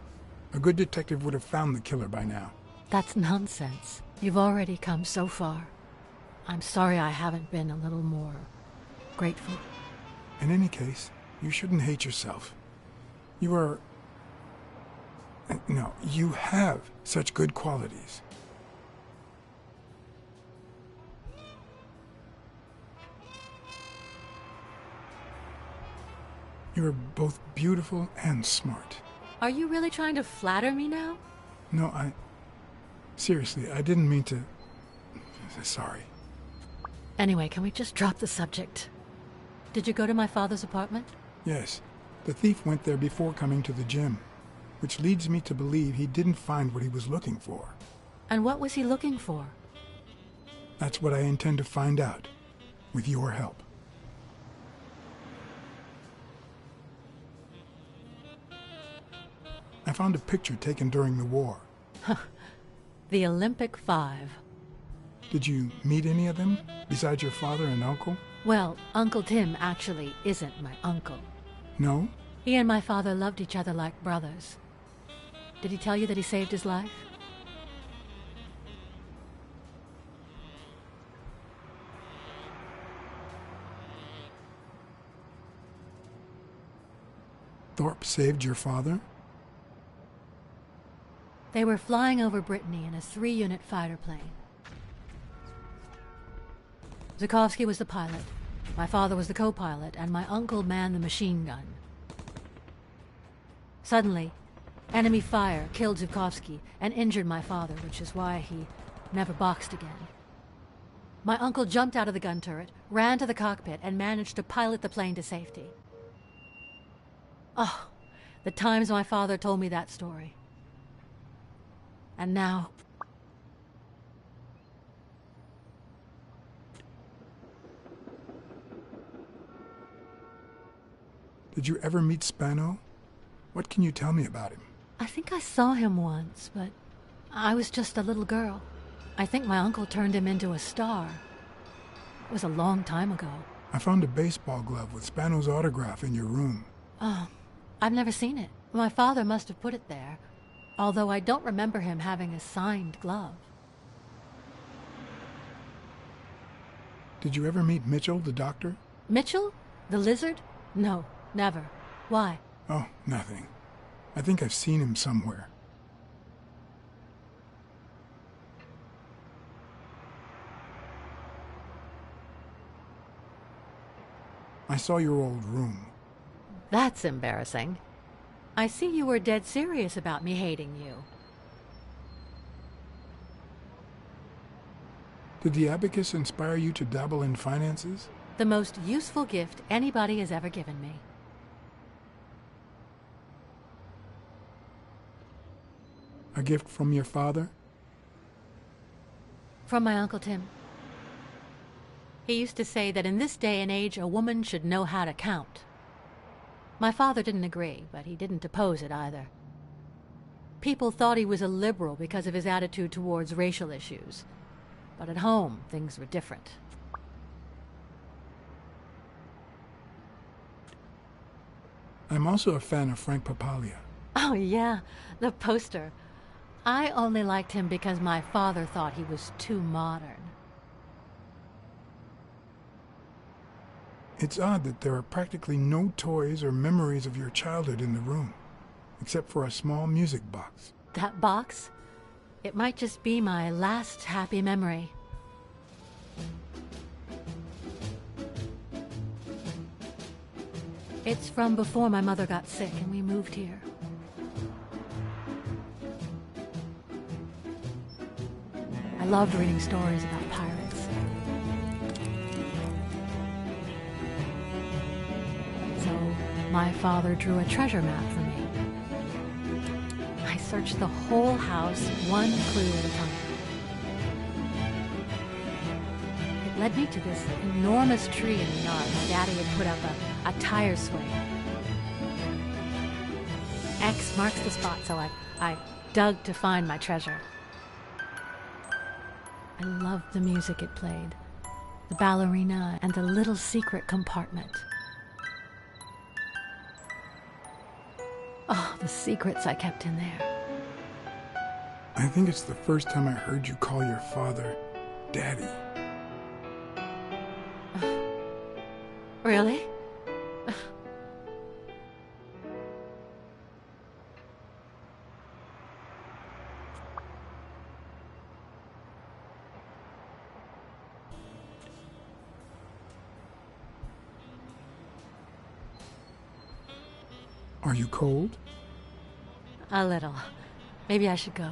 A good detective would have found the killer by now. That's nonsense. You've already come so far. I'm sorry I haven't been a little more grateful. In any case, you shouldn't hate yourself. You are... No, you have such good qualities. You are both beautiful and smart. Are you really trying to flatter me now? No, seriously, I didn't mean to... Sorry. Anyway, can we just drop the subject? Did you go to my father's apartment? Yes. The thief went there before coming to the gym, which leads me to believe he didn't find what he was looking for. And what was he looking for? That's what I intend to find out, with your help. I found a picture taken during the war. The Olympic Five. Did you meet any of them, besides your father and uncle? Well, Uncle Tim actually isn't my uncle. No? He and my father loved each other like brothers. Did he tell you that he saved his life? Thorpe saved your father? They were flying over Brittany in a 3-unit fighter plane. Zukovsky was the pilot, my father was the co-pilot, and my uncle manned the machine gun. Suddenly, enemy fire killed Zukovsky and injured my father, which is why he never boxed again. My uncle jumped out of the gun turret, ran to the cockpit, and managed to pilot the plane to safety. Oh, the times my father told me that story. And now... Did you ever meet Spano? What can you tell me about him? I think I saw him once, but I was just a little girl. I think my uncle turned him into a star. It was a long time ago. I found a baseball glove with Spano's autograph in your room. Oh, I've never seen it. My father must have put it there, although I don't remember him having a signed glove. Did you ever meet Mitchell, the doctor? Mitchell? The lizard? No, never. Why? Oh, nothing. I think I've seen him somewhere. I saw your old room. That's embarrassing. I see you were dead serious about me hating you. Did the abacus inspire you to dabble in finances? The most useful gift anybody has ever given me. A gift from your father? From my Uncle Tim. He used to say that in this day and age, a woman should know how to count. My father didn't agree, but he didn't oppose it either. People thought he was a liberal because of his attitude towards racial issues. But at home, things were different. I'm also a fan of Frank Papalia. Oh yeah, the poster. I only liked him because my father thought he was too modern. It's odd that there are practically no toys or memories of your childhood in the room, except for a small music box. That box? It might just be my last happy memory. It's from before my mother got sick and we moved here. I loved reading stories about pirates. So my father drew a treasure map for me. I searched the whole house, one clue at a time. It led me to this enormous tree in the yard. My daddy had put up a tire swing. X marks the spot, so I dug to find my treasure. I loved the music it played, the ballerina, and the little secret compartment. Oh, the secrets I kept in there. I think it's the first time I heard you call your father Daddy. Really? Are you cold? A little. Maybe I should go.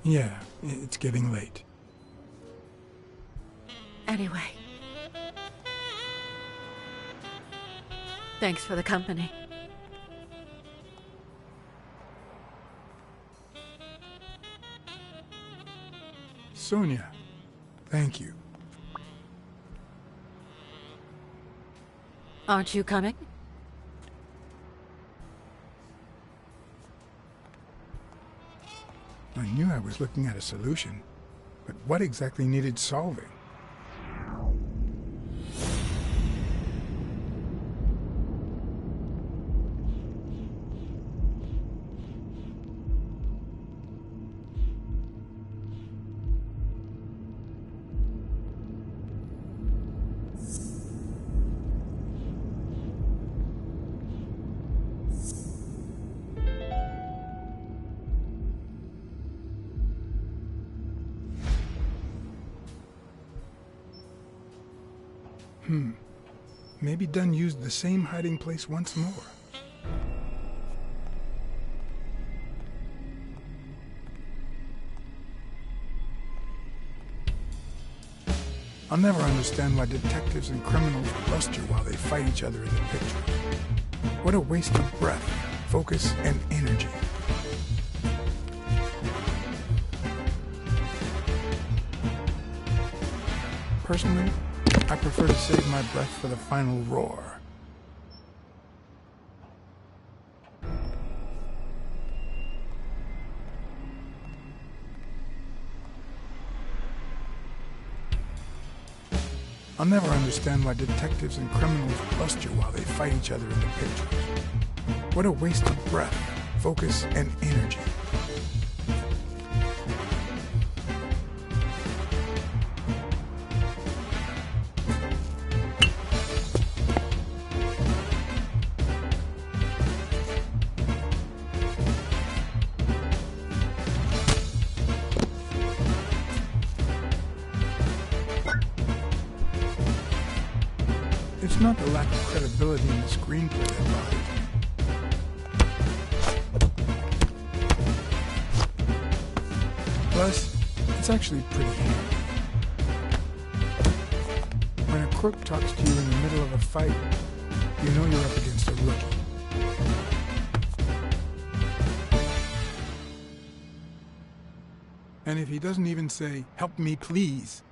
Yeah, it's getting late. Anyway. Thanks for the company. Sonia, thank you. Aren't you coming? I knew I was looking at a solution, but what exactly needed solving? Maybe Dunn used the same hiding place once more. I'll never understand why detectives and criminals bluster while they fight each other in the picture. What a waste of breath, focus, and energy. Personally, I prefer to save my breath for the final roar. I'll never understand why detectives and criminals bluster while they fight each other in the pictures. What a waste of breath, focus, and energy. It's not the lack of credibility in the screenplay that bothers me. Plus, it's actually pretty handy. When a crook talks to you in the middle of a fight, you know you're up against a rookie. And if he doesn't even say, "Help me, please,"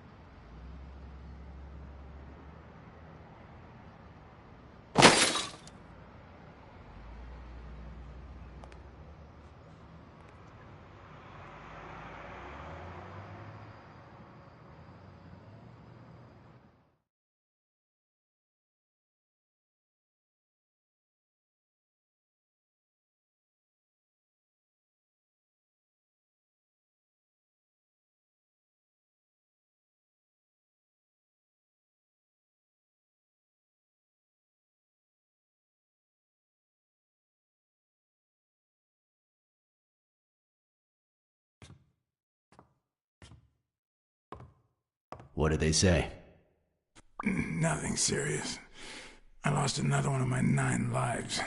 What did they say? Nothing serious. I lost another one of my 9 lives.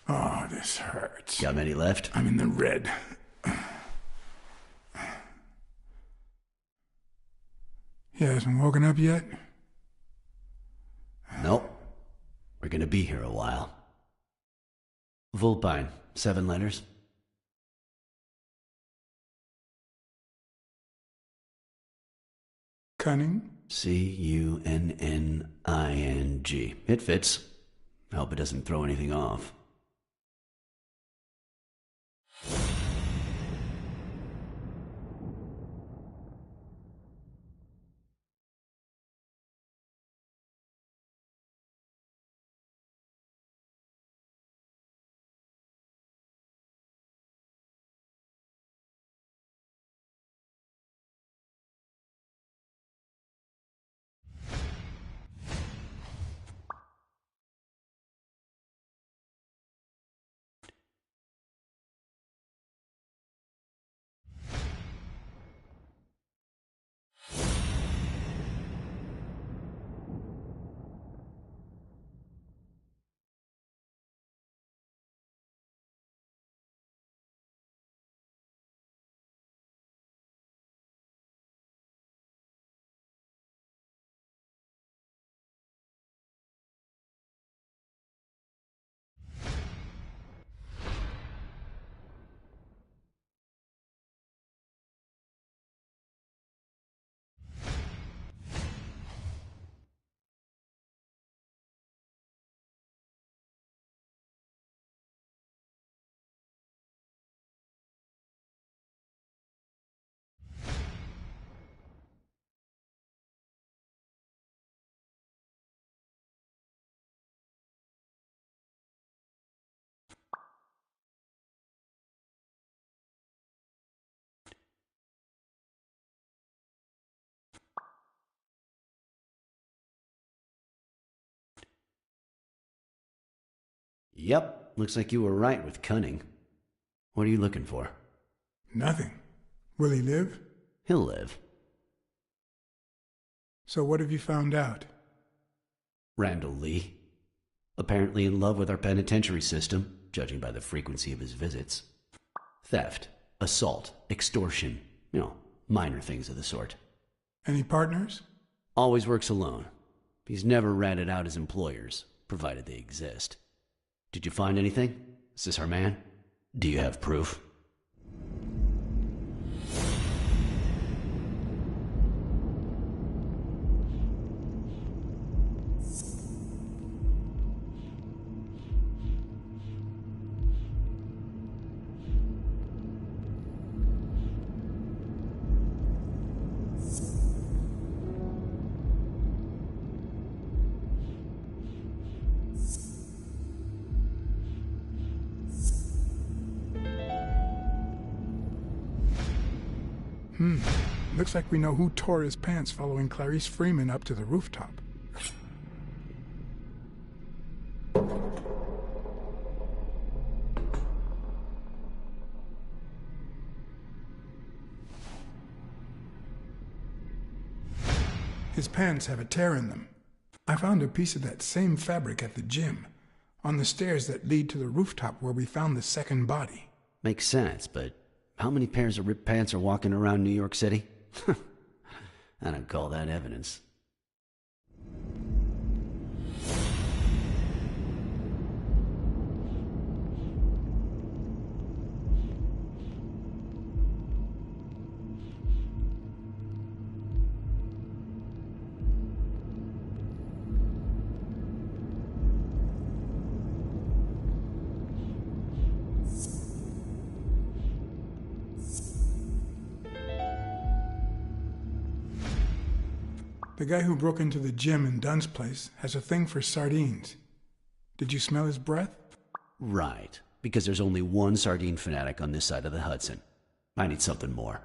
Oh, this hurts. Got many left? I'm in the red. You hasn't woken up yet? Nope. We're gonna be here a while. Vulpine, 7 letters. Cunning? C-U-N-N-I-N-G. It fits. I hope it doesn't throw anything off. Yep, looks like you were right with cunning. What are you looking for? Nothing. Will he live? He'll live. So what have you found out? Randall Lee. Apparently in love with our penitentiary system, judging by the frequency of his visits. Theft, assault, extortion, minor things of the sort. Any partners? Always works alone. He's never ratted out his employers, provided they exist. Did you find anything? Is this our man? Do you have proof? Looks like we know who tore his pants following Clarice Freeman up to the rooftop. His pants have a tear in them. I found a piece of that same fabric at the gym, on the stairs that lead to the rooftop where we found the second body. Makes sense, but how many pairs of ripped pants are walking around New York City? I don't call that evidence. The guy who broke into the gym in Dunn's place has a thing for sardines. Did you smell his breath? Right, because there's only one sardine fanatic on this side of the Hudson. I need something more.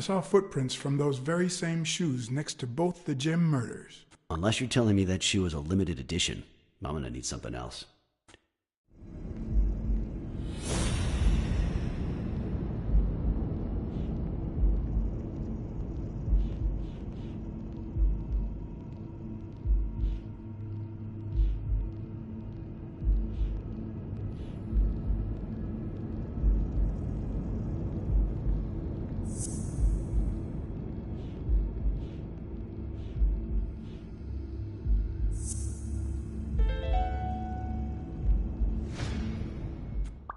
saw footprints from those very same shoes next to both the Jim murders. Unless you're telling me that shoe is a limited edition, I'm gonna need something else.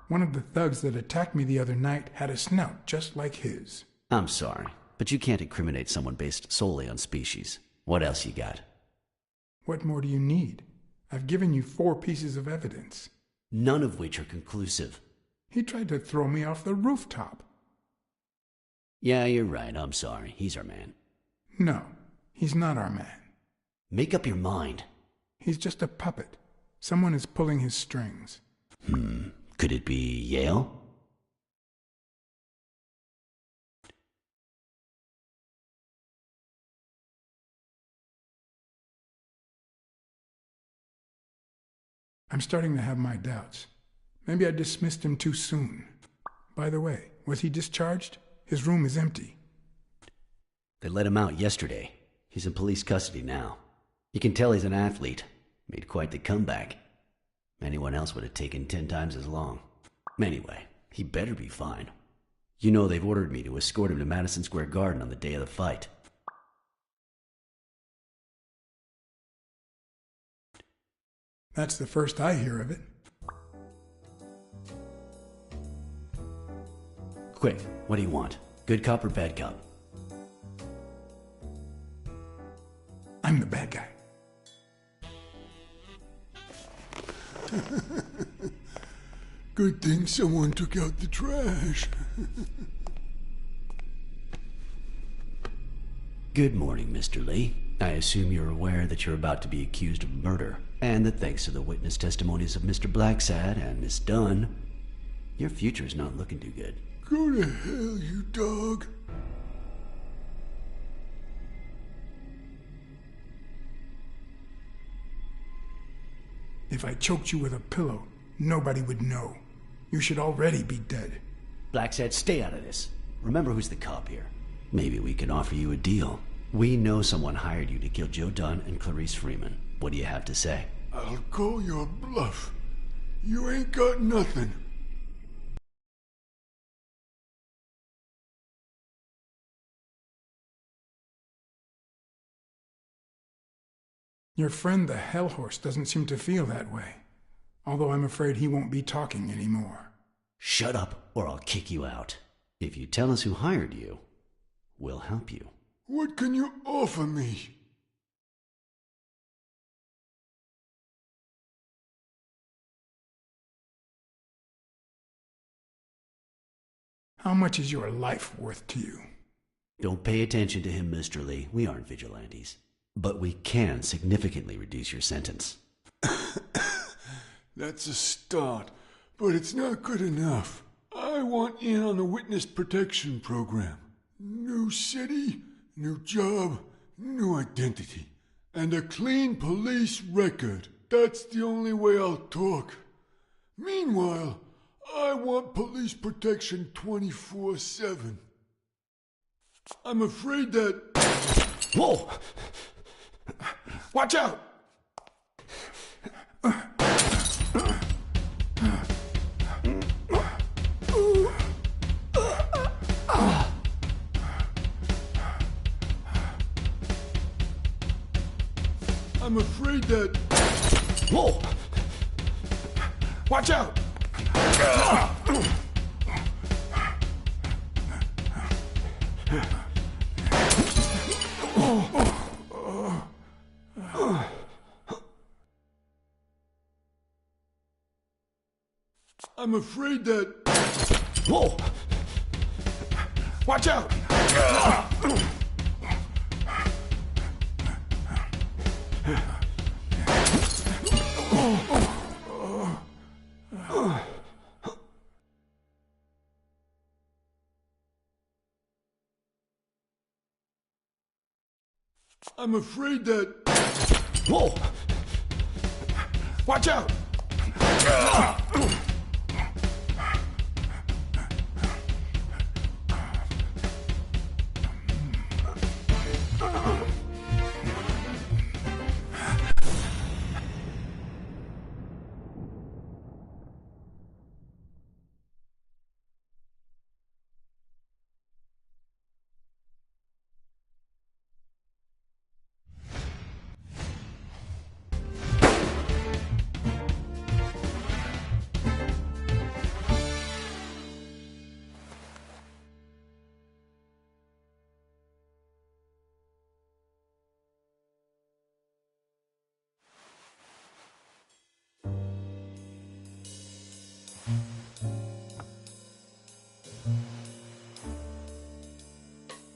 One of the thugs that attacked me the other night had a snout just like his. I'm sorry, but you can't incriminate someone based solely on species. What else you got? What more do you need? I've given you 4 pieces of evidence. None of which are conclusive. He tried to throw me off the rooftop. Yeah, you're right. I'm sorry. He's our man. No, he's not our man. Make up your mind. He's just a puppet. Someone is pulling his strings. Could it be Yale? I'm starting to have my doubts. Maybe I dismissed him too soon. By the way, was he discharged? His room is empty. They let him out yesterday. He's in police custody now. You can tell he's an athlete. Made quite the comeback. Anyone else would have taken 10 times as long. Anyway, he better be fine. You know they've ordered me to escort him to Madison Square Garden on the day of the fight. That's the first I hear of it. Quick, what do you want? Good cop or bad cop? I'm the bad guy. Good thing someone took out the trash. Good morning, Mr. Lee. I assume you're aware that you're about to be accused of murder, and that thanks to the witness testimonies of Mr. Blacksad and Miss Dunn, your future's not looking too good. Go to hell, you dog. If I choked you with a pillow, nobody would know. You should already be dead. Blacksad, stay out of this. Remember who's the cop here. Maybe we can offer you a deal. We know someone hired you to kill Joe Dunn and Clarice Freeman. What do you have to say? I'll call your bluff. You ain't got nothing. Your friend the Hellhorse doesn't seem to feel that way. Although I'm afraid he won't be talking anymore. Shut up, or I'll kick you out. If you tell us who hired you, we'll help you. What can you offer me? How much is your life worth to you? Don't pay attention to him, Mr. Lee. We aren't vigilantes. But we can significantly reduce your sentence. That's a start, but it's not good enough. I want in on the witness protection program. New city, new job, new identity, and a clean police record. That's the only way I'll talk. Meanwhile, I want police protection 24/7. I'm afraid that... Whoa! Watch out! I'm afraid that... Whoa! Watch out! I'm afraid that... Whoa! Watch out! I'm afraid that... Whoa! Watch out!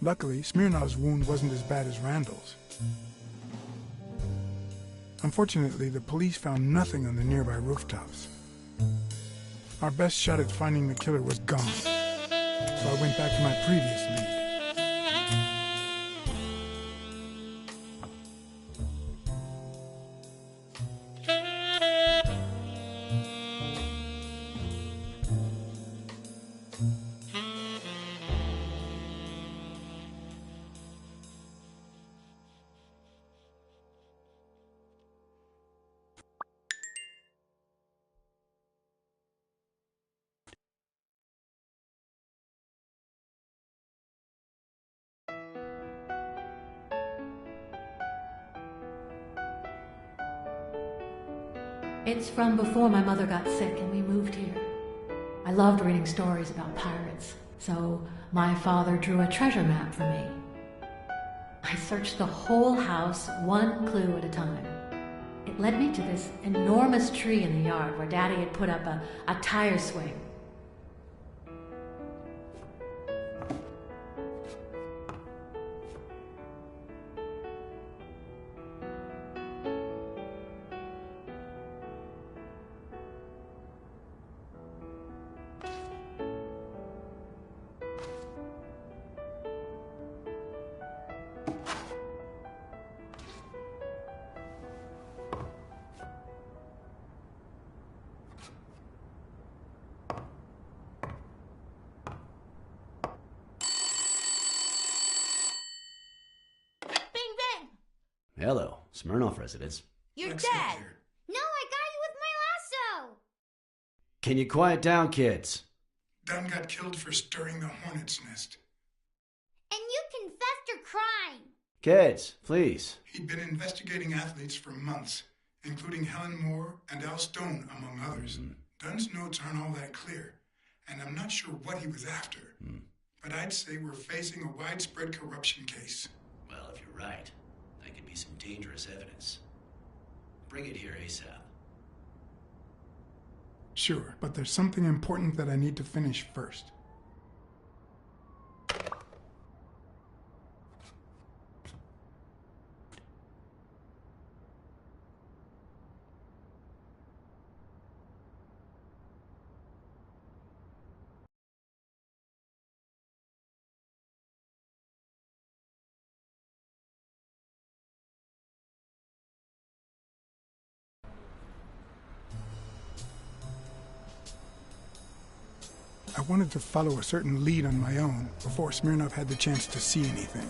Luckily, Smirnov's wound wasn't as bad as Randall's. Unfortunately, the police found nothing on the nearby rooftops. Our best shot at finding the killer was gone, so I went back to my previous lead. It's from before my mother got sick and we moved here. I loved reading stories about pirates, so my father drew a treasure map for me. I searched the whole house, one clue at a time. It led me to this enormous tree in the yard where Daddy had put up a tire swing. Hello, Smirnoff residence. You're Blacksad dead. here. No, I got you with my lasso. Can you quiet down, kids? Dunn got killed for stirring the hornet's nest. And you confessed your crime. Kids, please. He'd been investigating athletes for months, including Helen Moore and Al Stone, among others. Dunn's notes aren't all that clear, and I'm not sure what he was after. But I'd say we're facing a widespread corruption case. Well, if you're right, that could be some dangerous evidence. Bring it here ASAP. Sure, but there's something important that I need to finish first. I wanted to follow a certain lead on my own before Smirnov had the chance to see anything.